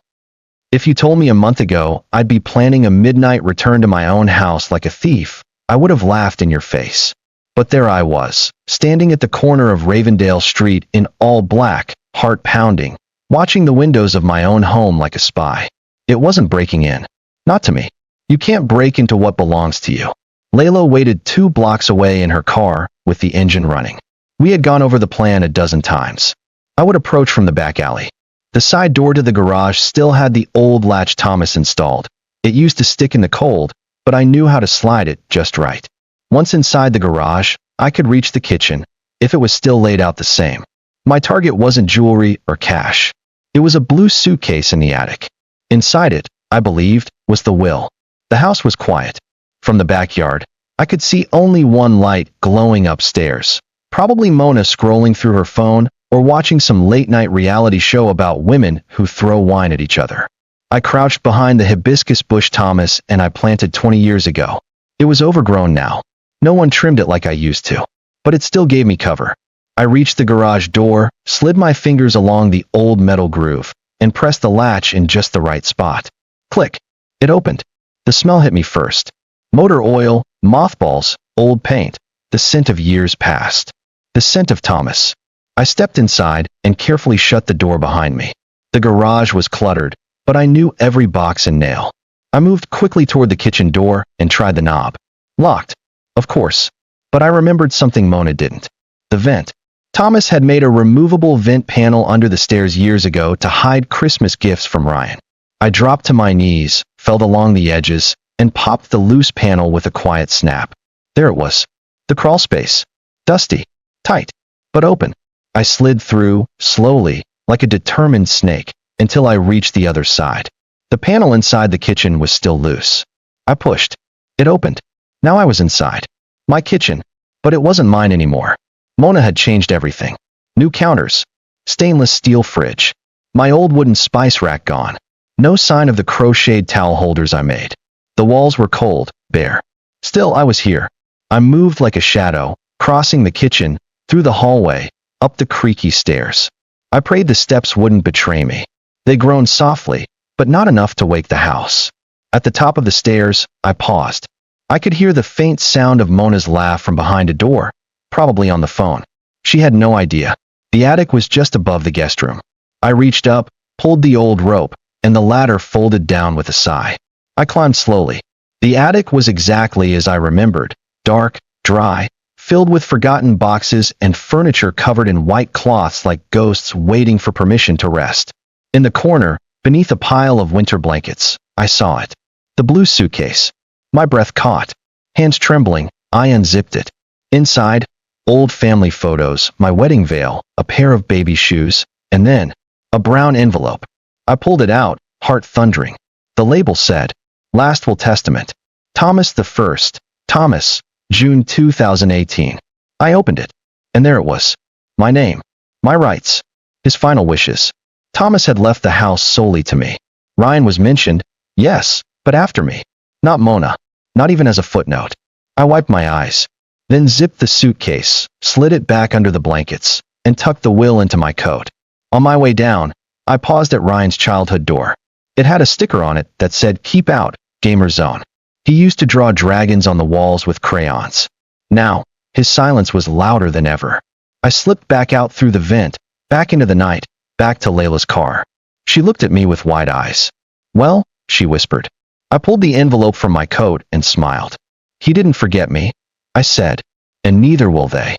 If you told me a month ago I'd be planning a midnight return to my own house like a thief, I would have laughed in your face. But there I was, standing at the corner of Ravendale Street in all black, heart pounding, watching the windows of my own home like a spy. It wasn't breaking in. Not to me. You can't break into what belongs to you. Layla waited 2 blocks away in her car, with the engine running. We had gone over the plan a dozen times. I would approach from the back alley. The side door to the garage still had the old latch Thomas installed. It used to stick in the cold, but I knew how to slide it just right. Once inside the garage, I could reach the kitchen, if it was still laid out the same. My target wasn't jewelry or cash. It was a blue suitcase in the attic. Inside it, I believed, was the will. The house was quiet. From the backyard, I could see only one light glowing upstairs. Probably Mona scrolling through her phone or watching some late-night reality show about women who throw wine at each other. I crouched behind the hibiscus bush Thomas and I planted 20 years ago. It was overgrown now. No one trimmed it like I used to. But it still gave me cover. I reached the garage door, slid my fingers along the old metal groove, and pressed the latch in just the right spot. Click. It opened. The smell hit me first. Motor oil, mothballs, old paint, the scent of years past. The scent of Thomas. I stepped inside and carefully shut the door behind me. The garage was cluttered, but I knew every box and nail. I moved quickly toward the kitchen door and tried the knob. Locked. Of course. But I remembered something Mona didn't. The vent. Thomas had made a removable vent panel under the stairs years ago to hide Christmas gifts from Ryan. I dropped to my knees, felt along the edges, and popped the loose panel with a quiet snap. There it was. The crawl space. Dusty. Tight. But open. I slid through, slowly, like a determined snake, until I reached the other side. The panel inside the kitchen was still loose. I pushed. It opened. Now I was inside. My kitchen. But it wasn't mine anymore. Mona had changed everything. New counters. Stainless steel fridge. My old wooden spice rack gone. No sign of the crocheted towel holders I made. The walls were cold, bare. Still, I was here. I moved like a shadow, crossing the kitchen, through the hallway, up the creaky stairs. I prayed the steps wouldn't betray me. They groaned softly, but not enough to wake the house. At the top of the stairs, I paused. I could hear the faint sound of Mona's laugh from behind a door, probably on the phone. She had no idea. The attic was just above the guest room. I reached up, pulled the old rope, and the ladder folded down with a sigh. I climbed slowly. The attic was exactly as I remembered, dark, dry, filled with forgotten boxes and furniture covered in white cloths like ghosts waiting for permission to rest. In the corner, beneath a pile of winter blankets, I saw it. The blue suitcase. My breath caught. Hands trembling, I unzipped it. Inside, old family photos, my wedding veil, a pair of baby shoes, and then, a brown envelope. I pulled it out, heart thundering. The label said, Last Will Testament. Thomas the First. Thomas, June 2018. I opened it, and there it was. My name. My rights. His final wishes. Thomas had left the house solely to me. Ryan was mentioned, yes, but after me. Not Mona. Not even as a footnote. I wiped my eyes. Then zipped the suitcase, slid it back under the blankets, and tucked the will into my coat. On my way down, I paused at Ryan's childhood door. It had a sticker on it that said, Keep Out, Gamer Zone. He used to draw dragons on the walls with crayons. Now, his silence was louder than ever. I slipped back out through the vent, back into the night, back to Layla's car. She looked at me with wide eyes. Well, she whispered. I pulled the envelope from my coat and smiled. He didn't forget me, I said, and neither will they.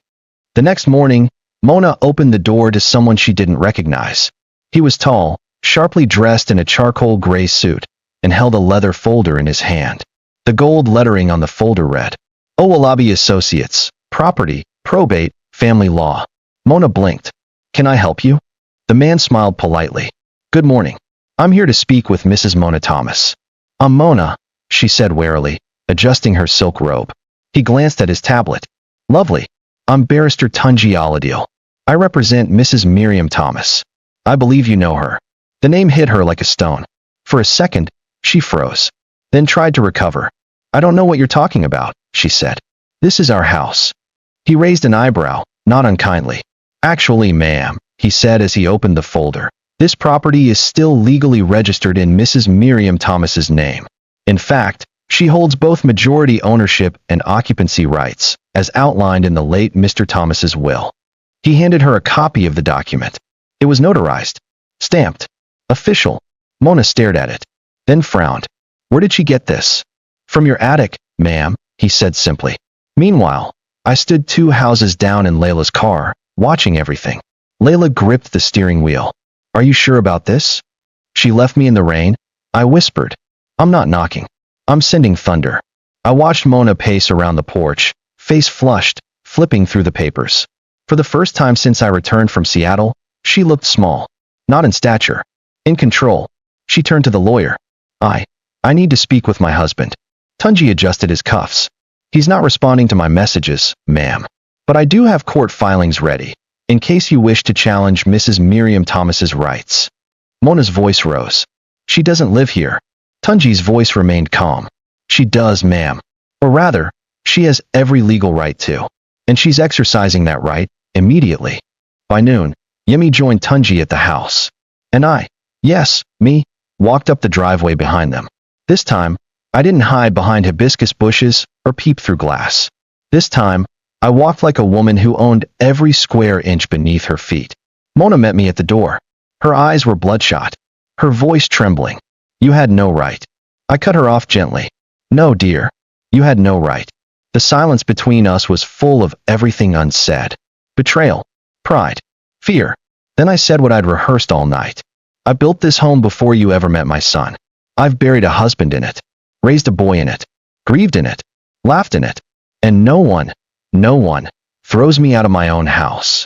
The next morning, Mona opened the door to someone she didn't recognize. He was tall, sharply dressed in a charcoal gray suit, and held a leather folder in his hand. The gold lettering on the folder read, Owalabi Associates, Property, Probate, Family Law. Mona blinked. Can I help you? The man smiled politely. Good morning. I'm here to speak with Mrs. Mona Thomas. I'm Mona, she said warily, adjusting her silk robe. He glanced at his tablet. Lovely. I'm Barrister Tunji Aladil. I represent Mrs. Miriam Thomas. I believe you know her. The name hit her like a stone. For a second, she froze, then tried to recover. I don't know what you're talking about, she said. This is our house. He raised an eyebrow, not unkindly. Actually, ma'am, he said as he opened the folder. This property is still legally registered in Mrs. Miriam Thomas's name. In fact, she holds both majority ownership and occupancy rights, as outlined in the late Mr. Thomas's will. He handed her a copy of the document. It was notarized, stamped, official. Mona stared at it, then frowned. Where did she get this? From your attic, ma'am, he said simply. Meanwhile, I stood 2 houses down in Layla's car, watching everything. Layla gripped the steering wheel. Are you sure about this? She left me in the rain, I whispered. I'm not knocking. I'm sending thunder. I watched Mona pace around the porch, face flushed, flipping through the papers. For the first time since I returned from Seattle, she looked small. Not in stature. In control. She turned to the lawyer. I need to speak with my husband. Tunji adjusted his cuffs. He's not responding to my messages, ma'am. But I do have court filings ready, in case you wish to challenge Mrs. Miriam Thomas's rights. Mona's voice rose. She doesn't live here. Tunji's voice remained calm. She does, ma'am. Or rather, she has every legal right to. And she's exercising that right, immediately. By noon, Yemi joined Tunji at the house. And me, walked up the driveway behind them. This time, I didn't hide behind hibiscus bushes or peep through glass. This time, I walked like a woman who owned every square inch beneath her feet. Mona met me at the door. Her eyes were bloodshot, her voice trembling. You had no right. I cut her off gently. No, dear. You had no right. The silence between us was full of everything unsaid. Betrayal, pride, fear. Then I said what I'd rehearsed all night. I built this home before you ever met my son. I've buried a husband in it, raised a boy in it, grieved in it, laughed in it. And no one throws me out of my own house.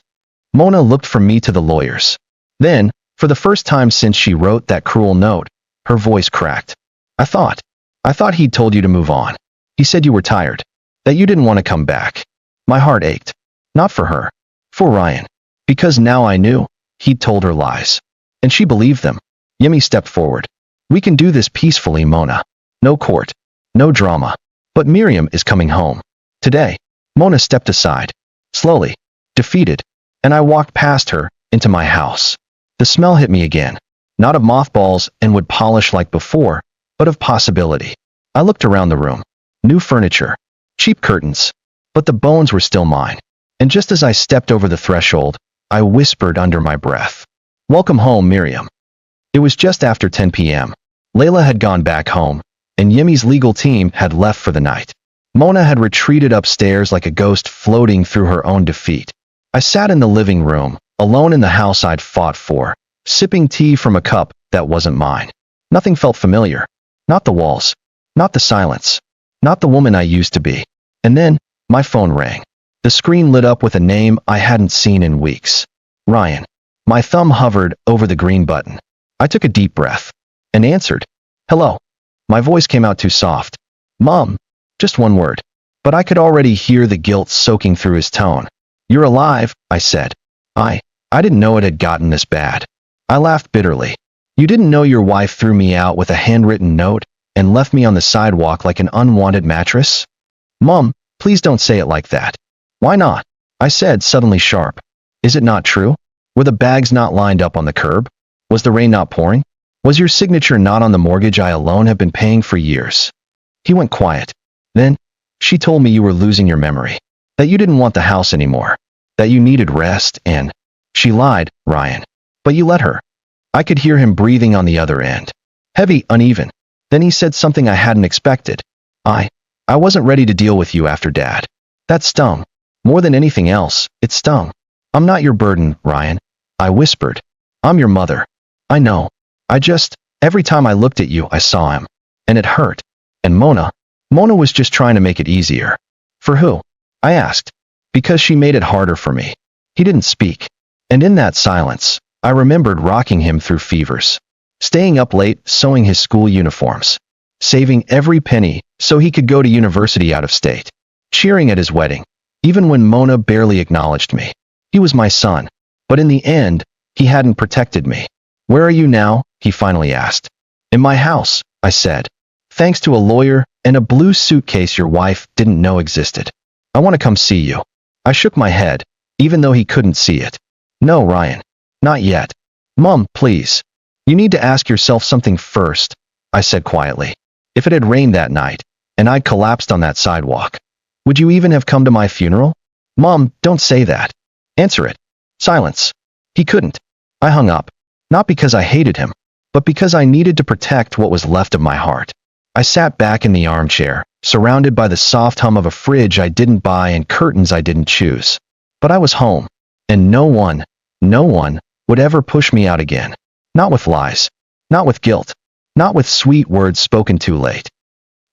Mona looked from me to the lawyers. Then, for the first time since she wrote that cruel note, her voice cracked. I thought he'd told you to move on. He said you were tired, that you didn't want to come back. My heart ached. Not for her, for Ryan. Because now I knew, he'd told her lies. And she believed them. Yemi stepped forward. We can do this peacefully, Mona. No court, no drama. But Miriam is coming home. Today. Mona stepped aside, slowly, defeated, and I walked past her, into my house. The smell hit me again. Not of mothballs and wood polish like before, but of possibility. I looked around the room. New furniture, cheap curtains. But the bones were still mine. And just as I stepped over the threshold, I whispered under my breath. Welcome home, Miriam. It was just after 10 p.m. Layla had gone back home, and Yemi's legal team had left for the night. Mona had retreated upstairs like a ghost floating through her own defeat. I sat in the living room, alone in the house I'd fought for, sipping tea from a cup that wasn't mine. Nothing felt familiar. Not the walls. Not the silence. Not the woman I used to be. And then, my phone rang. The screen lit up with a name I hadn't seen in weeks. Ryan. My thumb hovered over the green button. I took a deep breath and answered. Hello. My voice came out too soft. Mom. Just one word. But I could already hear the guilt soaking through his tone. You're alive, I said. I didn't know it had gotten this bad. I laughed bitterly. You didn't know your wife threw me out with a handwritten note and left me on the sidewalk like an unwanted mattress? Mom, please don't say it like that. Why not? I said, suddenly sharp. Is it not true? Were the bags not lined up on the curb? Was the rain not pouring? Was your signature not on the mortgage I alone have been paying for years? He went quiet. Then, she told me you were losing your memory, that you didn't want the house anymore, that you needed rest, and she lied, Ryan. But you let her. I could hear him breathing on the other end. Heavy, uneven. Then he said something I hadn't expected. I wasn't ready to deal with you after Dad. That stung. More than anything else, it stung. I'm not your burden, Ryan. I whispered. I'm your mother. I know. Every time I looked at you, I saw him. And it hurt. And Mona was just trying to make it easier. For who? I asked. Because she made it harder for me. He didn't speak. And in that silence, I remembered rocking him through fevers. Staying up late, sewing his school uniforms. Saving every penny so he could go to university out of state. Cheering at his wedding, even when Mona barely acknowledged me. He was my son. But in the end, he hadn't protected me. Where are you now? He finally asked. In my house, I said. Thanks to a lawyer and a blue suitcase your wife didn't know existed. I want to come see you. I shook my head, even though he couldn't see it. No, Ryan. Not yet. Mom, please. You need to ask yourself something first, I said quietly. If it had rained that night, and I'd collapsed on that sidewalk, would you even have come to my funeral? Mom, don't say that. Answer it. Silence. He couldn't. I hung up. Not because I hated him, but because I needed to protect what was left of my heart. I sat back in the armchair, surrounded by the soft hum of a fridge I didn't buy and curtains I didn't choose. But I was home, and no one would ever push me out again. Not with lies. Not with guilt. Not with sweet words spoken too late.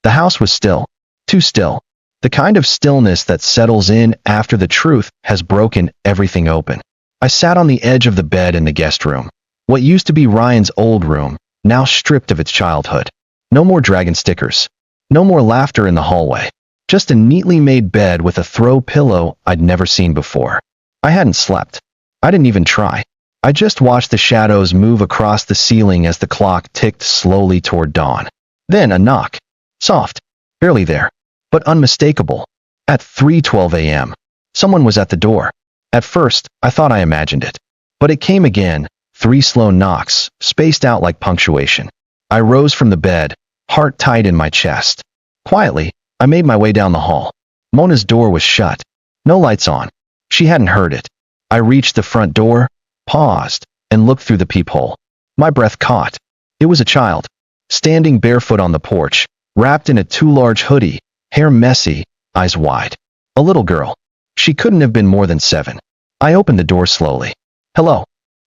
The house was still. Too still. The kind of stillness that settles in after the truth has broken everything open. I sat on the edge of the bed in the guest room. What used to be Ryan's old room, now stripped of its childhood. No more dragon stickers. No more laughter in the hallway. Just a neatly made bed with a throw pillow I'd never seen before. I hadn't slept. I didn't even try. I just watched the shadows move across the ceiling as the clock ticked slowly toward dawn. Then a knock. Soft. Barely there. But unmistakable. At 3:12 a.m. Someone was at the door. At first, I thought I imagined it. But it came again, 3 slow knocks, spaced out like punctuation. I rose from the bed, heart tight in my chest. Quietly, I made my way down the hall. Mona's door was shut. No lights on. She hadn't heard it. I reached the front door, paused, and looked through the peephole. My breath caught. It was a child, standing barefoot on the porch, wrapped in a too large hoodie, hair messy, eyes wide. A little girl. She couldn't have been more than 7. I opened the door slowly. Hello,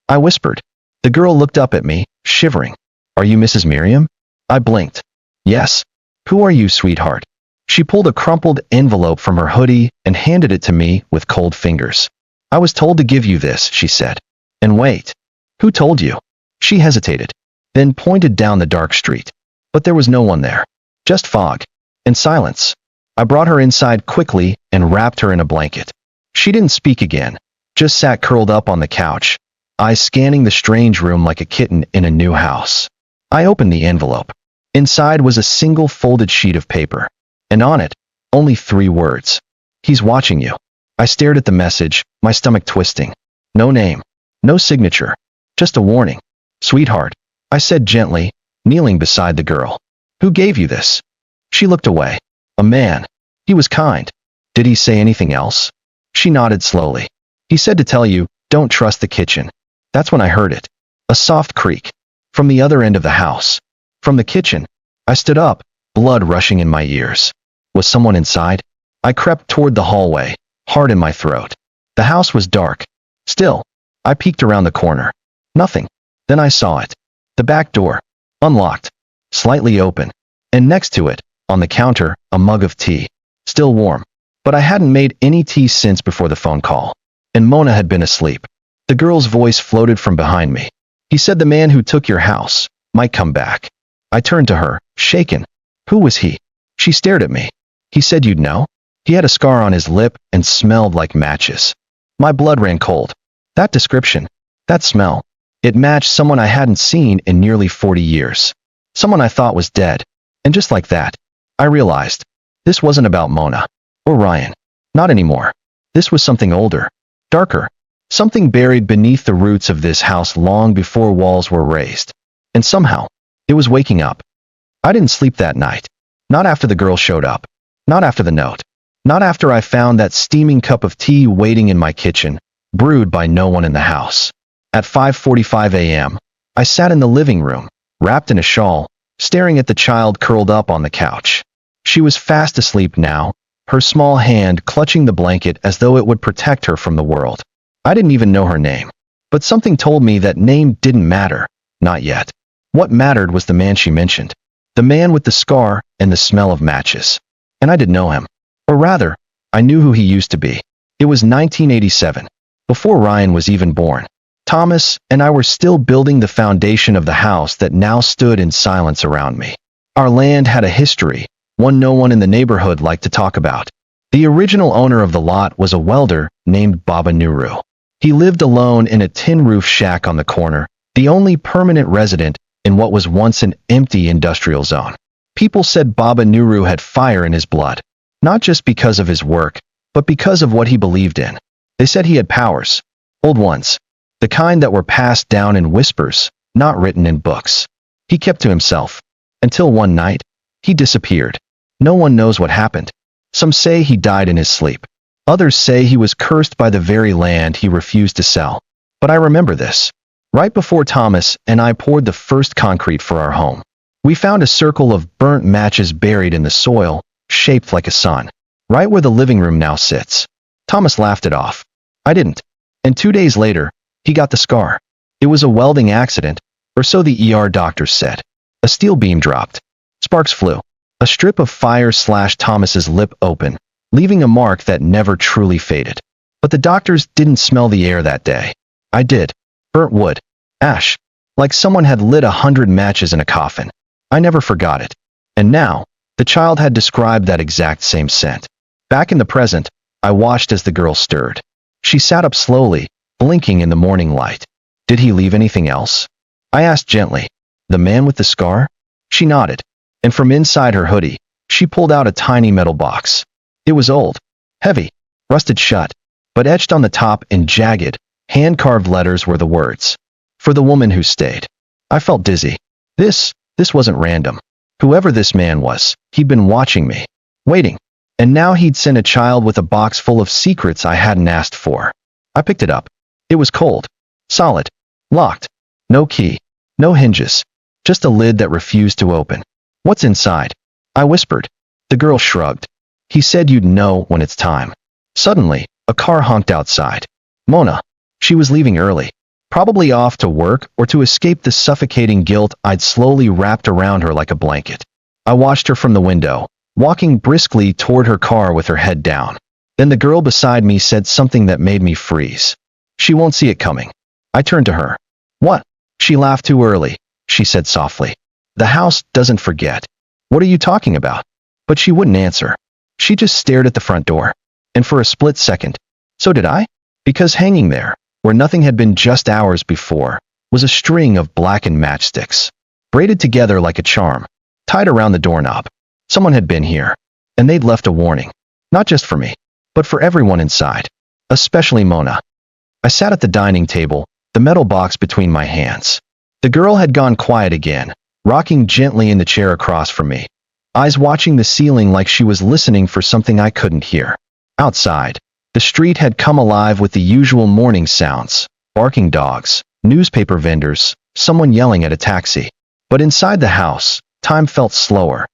I whispered. The girl looked up at me, shivering. Are you Mrs. Miriam? I blinked. Yes. Who are you, sweetheart? She pulled a crumpled envelope from her hoodie and handed it to me with cold fingers. I was told to give you this, she said. And wait. Who told you? She hesitated, then pointed down the dark street. But there was no one there. Just fog. And silence. I brought her inside quickly and wrapped her in a blanket. She didn't speak again, just sat curled up on the couch, eyes scanning the strange room like a kitten in a new house. I opened the envelope. Inside was a single folded sheet of paper. And on it, only 3 words. He's watching you. I stared at the message, my stomach twisting. No name. No signature. Just a warning. Sweetheart, I said gently, kneeling beside the girl. Who gave you this? She looked away. A man. He was kind. Did he say anything else? She nodded slowly. He said to tell you, don't trust the kitchen. That's when I heard it. A soft creak. From the other end of the house. From the kitchen. I stood up, blood rushing in my ears. Was someone inside? I crept toward the hallway, heart in my throat. The house was dark. Still, I peeked around the corner. Nothing. Then I saw it. The back door. Unlocked. Slightly open. And next to it, on the counter, a mug of tea. Still warm. But I hadn't made any tea since before the phone call. And Mona had been asleep. The girl's voice floated from behind me. He said the man who took your house might come back. I turned to her, shaken. Who was he? She stared at me. He said you'd know? He had a scar on his lip and smelled like matches. My blood ran cold. That description, that smell, it matched someone I hadn't seen in nearly 40 years. Someone I thought was dead. And just like that, I realized this wasn't about Mona or Ryan. Not anymore. This was something older, darker, something buried beneath the roots of this house long before walls were raised. And somehow, it was waking up. I didn't sleep that night. Not after the girl showed up. Not after the note. Not after I found that steaming cup of tea waiting in my kitchen, brewed by no one in the house. At 5:45 a.m., I sat in the living room, wrapped in a shawl, staring at the child curled up on the couch. She was fast asleep now, her small hand clutching the blanket as though it would protect her from the world. I didn't even know her name, but something told me that name didn't matter, not yet. What mattered was the man she mentioned, the man with the scar and the smell of matches. And I didn't know him. Or rather, I knew who he used to be. It was 1987, before Ryan was even born. Thomas and I were still building the foundation of the house that now stood in silence around me. Our land had a history, one no one in the neighborhood liked to talk about. The original owner of the lot was a welder named Baba Nuru. He lived alone in a tin roof shack on the corner, the only permanent resident in what was once an empty industrial zone. People said Baba Nuru had fire in his blood, not just because of his work, but because of what he believed in. They said he had powers, old ones, the kind that were passed down in whispers, not written in books. He kept to himself, until one night, he disappeared. No one knows what happened. Some say he died in his sleep. Others say he was cursed by the very land he refused to sell. But I remember this. Right before Thomas and I poured the first concrete for our home, we found a circle of burnt matches buried in the soil, shaped like a sun, right where the living room now sits. Thomas laughed it off. I didn't. And 2 days later, he got the scar. It was a welding accident, or so the ER doctors said. A steel beam dropped. Sparks flew. A strip of fire slashed Thomas's lip open, leaving a mark that never truly faded. But the doctors didn't smell the air that day. I did. Burnt wood. Ash. Like someone had lit 100 matches in a coffin. I never forgot it. And now, the child had described that exact same scent. Back in the present, I watched as the girl stirred. She sat up slowly, blinking in the morning light. Did he leave anything else? I asked gently. The man with the scar? She nodded. And from inside her hoodie, she pulled out a tiny metal box. It was old, heavy, rusted shut, but etched on the top in jagged, hand-carved letters were the words, "For the woman who stayed." I felt dizzy. This wasn't random. Whoever this man was, he'd been watching me, waiting. And now he'd sent a child with a box full of secrets I hadn't asked for. I picked it up. It was cold, solid, locked. No key, no hinges, just a lid that refused to open. What's inside? I whispered. The girl shrugged. He said you'd know when it's time. Suddenly, a car honked outside. Mona. She was leaving early, probably off to work or to escape the suffocating guilt I'd slowly wrapped around her like a blanket. I watched her from the window, walking briskly toward her car with her head down. Then the girl beside me said something that made me freeze. She won't see it coming. I turned to her. What? She laughed too early, she said softly. The house doesn't forget. What are you talking about? But she wouldn't answer. She just stared at the front door. And for a split second, so did I? Because hanging there, where nothing had been just hours before, was a string of blackened matchsticks, braided together like a charm, tied around the doorknob. Someone had been here, and they'd left a warning, not just for me, but for everyone inside, especially Mona. I sat at the dining table, the metal box between my hands. The girl had gone quiet again, rocking gently in the chair across from me, eyes watching the ceiling like she was listening for something I couldn't hear. Outside, the street had come alive with the usual morning sounds, barking dogs, newspaper vendors, someone yelling at a taxi. But inside the house, time felt slower,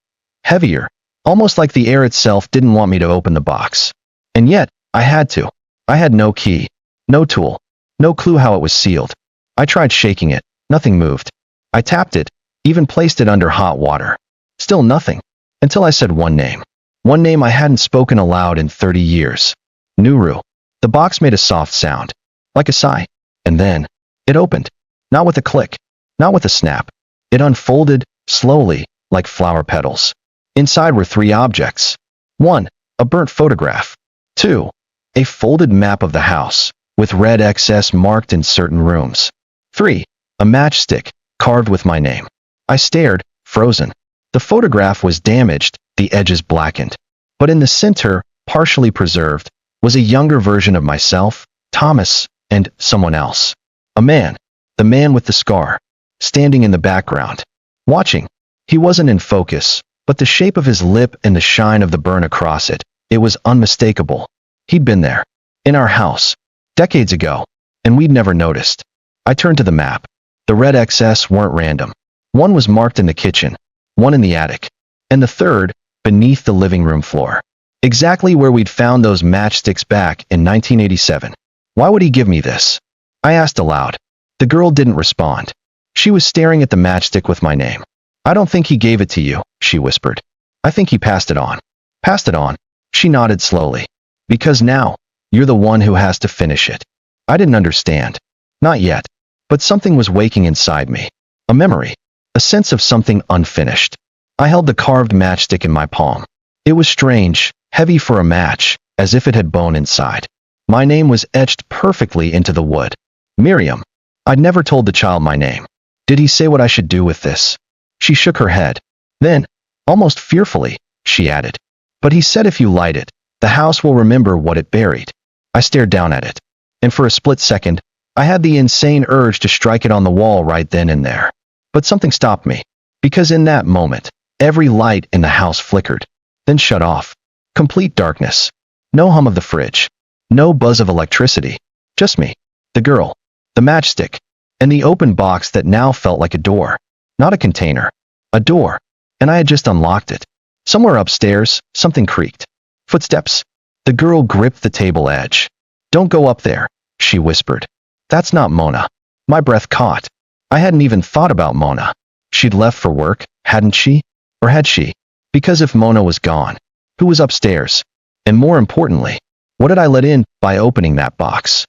heavier, almost like the air itself didn't want me to open the box. And yet, I had to. I had no key, no tool, no clue how it was sealed. I tried shaking it. Nothing moved. I tapped it, even placed it under hot water. Still nothing. Until I said one name. One name I hadn't spoken aloud in 30 years. Nuru. The box made a soft sound. Like a sigh. And then, it opened. Not with a click. Not with a snap. It unfolded, slowly, like flower petals. Inside were 3 objects. 1. A burnt photograph. 2. A folded map of the house, with red XS marked in certain rooms. 3. A matchstick, carved with my name. I stared, frozen. The photograph was damaged, the edges blackened. But in the center, partially preserved, was a younger version of myself, Thomas, and someone else. A man. The man with the scar. Standing in the background. Watching. He wasn't in focus, but the shape of his lip and the shine of the burn across it, it was unmistakable. He'd been there. In our house. Decades ago. And we'd never noticed. I turned to the map. The red XS weren't random. One was marked in the kitchen, one in the attic, and the third, beneath the living room floor. Exactly where we'd found those matchsticks back in 1987. Why would he give me this? I asked aloud. The girl didn't respond. She was staring at the matchstick with my name. I don't think he gave it to you, she whispered. I think he passed it on. Passed it on? She nodded slowly. Because now, you're the one who has to finish it. I didn't understand. Not yet. But something was waking inside me. A memory. A sense of something unfinished. I held the carved matchstick in my palm. It was strange, heavy for a match, as if it had bone inside. My name was etched perfectly into the wood. Miriam. I'd never told the child my name. Did he say what I should do with this? She shook her head. Then, almost fearfully, she added, but he said if you light it, the house will remember what it buried. I stared down at it. And for a split second, I had the insane urge to strike it on the wall right then and there. But something stopped me. Because in that moment, every light in the house flickered, then shut off. Complete darkness. No hum of the fridge. No buzz of electricity. Just me. The girl. The matchstick. And the open box that now felt like a door. Not a container. A door. And I had just unlocked it. Somewhere upstairs, something creaked. Footsteps. The girl gripped the table edge. Don't go up there, she whispered. That's not Mona. My breath caught. I hadn't even thought about Mona. She'd left for work, hadn't she? Or had she? Because if Mona was gone, who was upstairs? And more importantly, what did I let in by opening that box?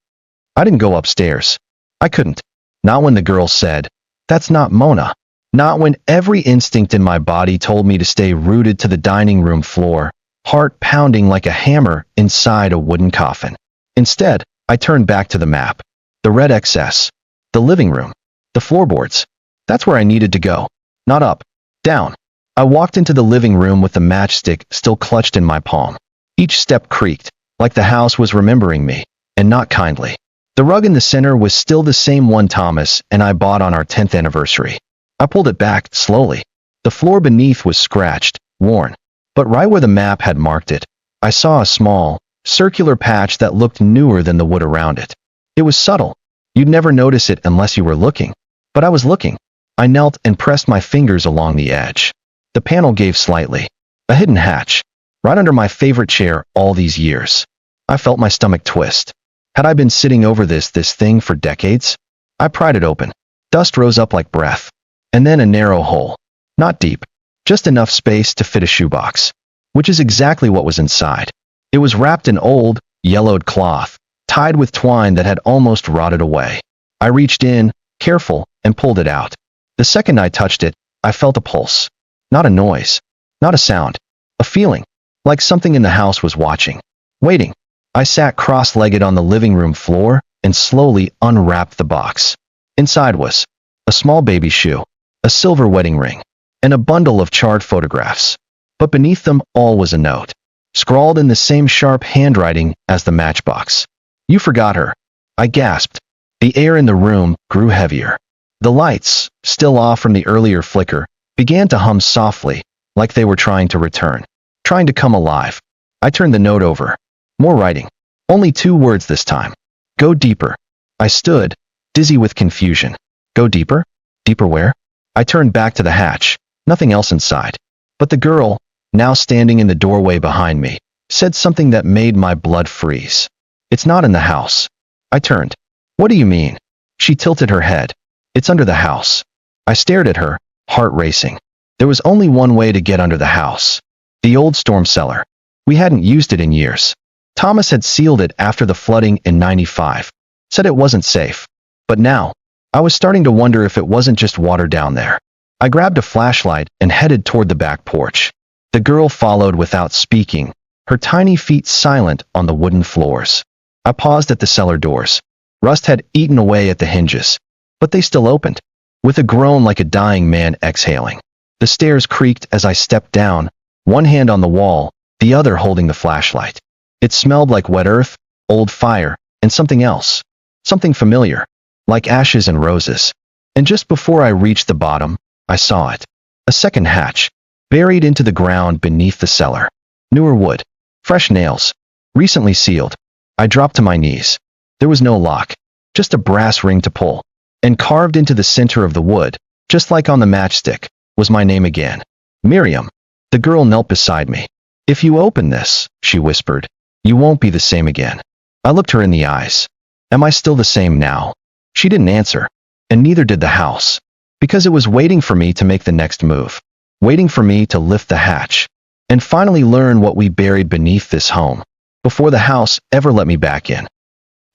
I didn't go upstairs. I couldn't. Not when the girl said, that's not Mona. Not when every instinct in my body told me to stay rooted to the dining room floor, heart pounding like a hammer inside a wooden coffin. Instead, I turned back to the map. The red XS. The living room. The floorboards. That's where I needed to go. Not up. Down. I walked into the living room with the matchstick still clutched in my palm. Each step creaked, like the house was remembering me, and not kindly. The rug in the center was still the same one Thomas and I bought on our 10th anniversary. I pulled it back, slowly. The floor beneath was scratched, worn. But right where the map had marked it, I saw a small, circular patch that looked newer than the wood around it. It was subtle. You'd never notice it unless you were looking. But I was looking. I knelt and pressed my fingers along the edge. The panel gave slightly. A hidden hatch. Right under my favorite chair all these years. I felt my stomach twist. Had I been sitting over this thing for decades? I pried it open. Dust rose up like breath. And then a narrow hole. Not deep. Just enough space to fit a shoebox. Which is exactly what was inside. It was wrapped in old, yellowed cloth, tied with twine that had almost rotted away. I reached in, careful, and pulled it out. The second I touched it, I felt a pulse. Not a noise. Not a sound. A feeling. Like something in the house was watching. Waiting. I sat cross-legged on the living room floor and slowly unwrapped the box. Inside was a small baby shoe, a silver wedding ring, and a bundle of charred photographs. But beneath them all was a note, scrawled in the same sharp handwriting as the matchbox. You forgot her. I gasped. The air in the room grew heavier. The lights, still off from the earlier flicker, began to hum softly, like they were trying to return, trying to come alive. I turned the note over. More writing. Only 2 words this time. Go deeper. I stood, dizzy with confusion. Go deeper? Deeper where? I turned back to the hatch. Nothing else inside. But the girl, now standing in the doorway behind me, said something that made my blood freeze. "It's not in the house." I turned. "What do you mean?" She tilted her head. "It's under the house." I stared at her, heart racing. There was only one way to get under the house. The old storm cellar. We hadn't used it in years. Thomas had sealed it after the flooding in '95. Said it wasn't safe. But now, I was starting to wonder if it wasn't just water down there. I grabbed a flashlight and headed toward the back porch. The girl followed without speaking, her tiny feet silent on the wooden floors. I paused at the cellar doors. Rust had eaten away at the hinges, but they still opened. With a groan like a dying man exhaling, the stairs creaked as I stepped down, one hand on the wall, the other holding the flashlight. It smelled like wet earth, old fire, and something else. Something familiar, like ashes and roses. And just before I reached the bottom, I saw it. A second hatch, buried into the ground beneath the cellar. Newer wood, fresh nails, recently sealed. I dropped to my knees. There was no lock, just a brass ring to pull. And carved into the center of the wood, just like on the matchstick, was my name again. Miriam. The girl knelt beside me. "If you open this," she whispered, "you won't be the same again." I looked her in the eyes. "Am I still the same now?" She didn't answer, and neither did the house, because it was waiting for me to make the next move, waiting for me to lift the hatch, and finally learn what we buried beneath this home, before the house ever let me back in.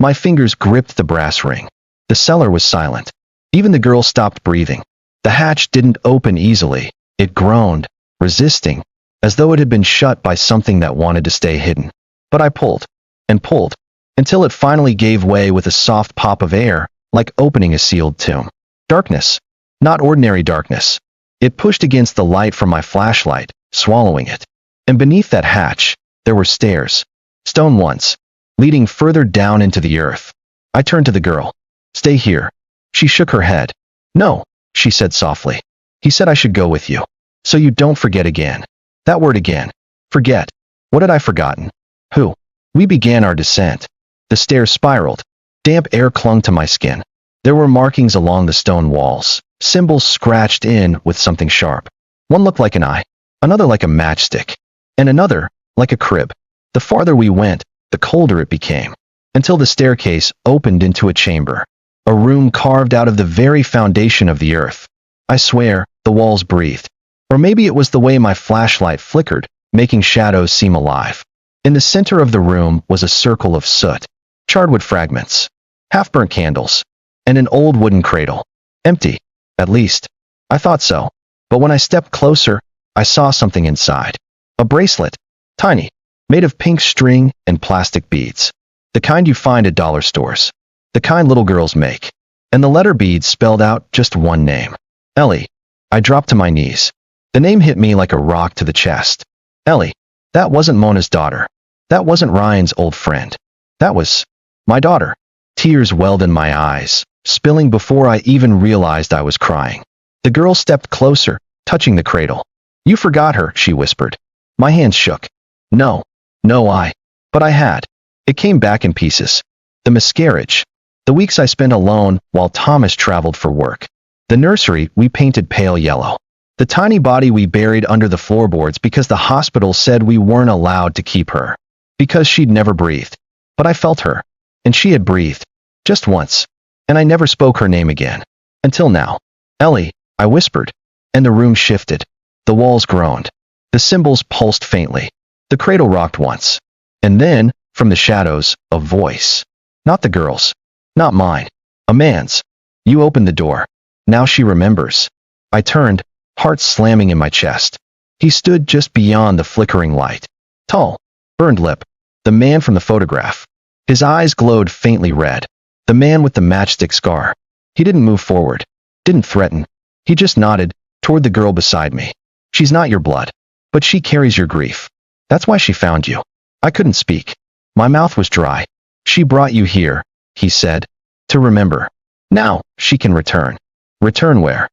My fingers gripped the brass ring. The cellar was silent. Even the girl stopped breathing. The hatch didn't open easily. It groaned, resisting, as though it had been shut by something that wanted to stay hidden. But I pulled, and pulled, until it finally gave way with a soft pop of air, like opening a sealed tomb. Darkness. Not ordinary darkness. It pushed against the light from my flashlight, swallowing it. And beneath that hatch, there were stairs. Stone ones, leading further down into the earth. I turned to the girl. "Stay here." She shook her head. "No," she said softly. "He said I should go with you. So you don't forget again." That word again. Forget. What had I forgotten? Who? We began our descent. The stairs spiraled. Damp air clung to my skin. There were markings along the stone walls, symbols scratched in with something sharp. One looked like an eye, another like a matchstick, and another like a crib. The farther we went, the colder it became, until the staircase opened into a chamber. A room carved out of the very foundation of the earth. I swear, the walls breathed. Or maybe it was the way my flashlight flickered, making shadows seem alive. In the center of the room was a circle of soot, charred wood fragments, half-burnt candles, and an old wooden cradle. Empty, at least. I thought so. But when I stepped closer, I saw something inside. A bracelet, tiny, made of pink string and plastic beads. The kind you find at dollar stores. The kind little girls make. And the letter beads spelled out just one name. Ellie. I dropped to my knees. The name hit me like a rock to the chest. Ellie. That wasn't Mona's daughter. That wasn't Ryan's old friend. That was my daughter. Tears welled in my eyes, spilling before I even realized I was crying. The girl stepped closer, touching the cradle. "You forgot her," she whispered. My hands shook. No, but I had. It came back in pieces. The miscarriage. The weeks I spent alone while Thomas traveled for work. The nursery we painted pale yellow. The tiny body we buried under the floorboards because the hospital said we weren't allowed to keep her. Because she'd never breathed. But I felt her. And she had breathed. Just once. And I never spoke her name again. Until now. "Ellie," I whispered. And the room shifted. The walls groaned. The cymbals pulsed faintly. The cradle rocked once. And then, from the shadows, a voice. Not the girl's. Not mine. A man's. "You opened the door. Now she remembers." I turned, heart slamming in my chest. He stood just beyond the flickering light. Tall, burned lip. The man from the photograph. His eyes glowed faintly red. The man with the matchstick scar. He didn't move forward. Didn't threaten. He just nodded, toward the girl beside me. "She's not your blood. But she carries your grief. That's why she found you." I couldn't speak. My mouth was dry. "She brought you here," he said, "to remember. Now, she can return." Return where?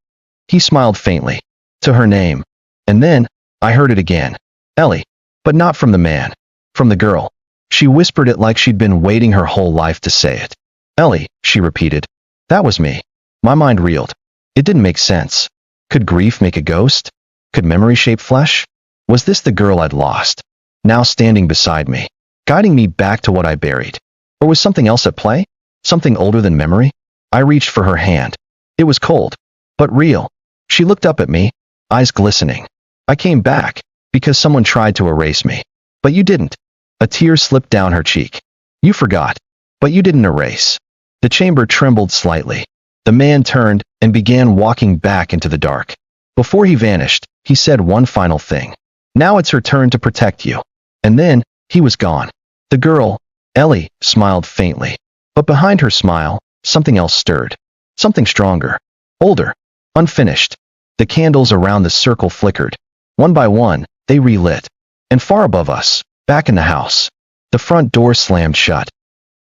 He smiled faintly. To her name. And then, I heard it again. Ellie. But not from the man. From the girl. She whispered it like she'd been waiting her whole life to say it. "Ellie," she repeated. That was me. My mind reeled. It didn't make sense. Could grief make a ghost? Could memory shape flesh? Was this the girl I'd lost, now standing beside me, guiding me back to what I buried? Or was something else at play? Something older than memory? I reached for her hand. It was cold, but real. She looked up at me, eyes glistening. I came back, because someone tried to erase me. But you didn't. A tear slipped down her cheek. You forgot, but you didn't erase. The chamber trembled slightly. The man turned and began walking back into the dark. Before he vanished, he said one final thing. Now it's her turn to protect you. And then, he was gone. The girl, Ellie, smiled faintly. But behind her smile, something else stirred. Something stronger. Older. Unfinished. The candles around the circle flickered. One by one, they relit. And far above us, back in the house, the front door slammed shut.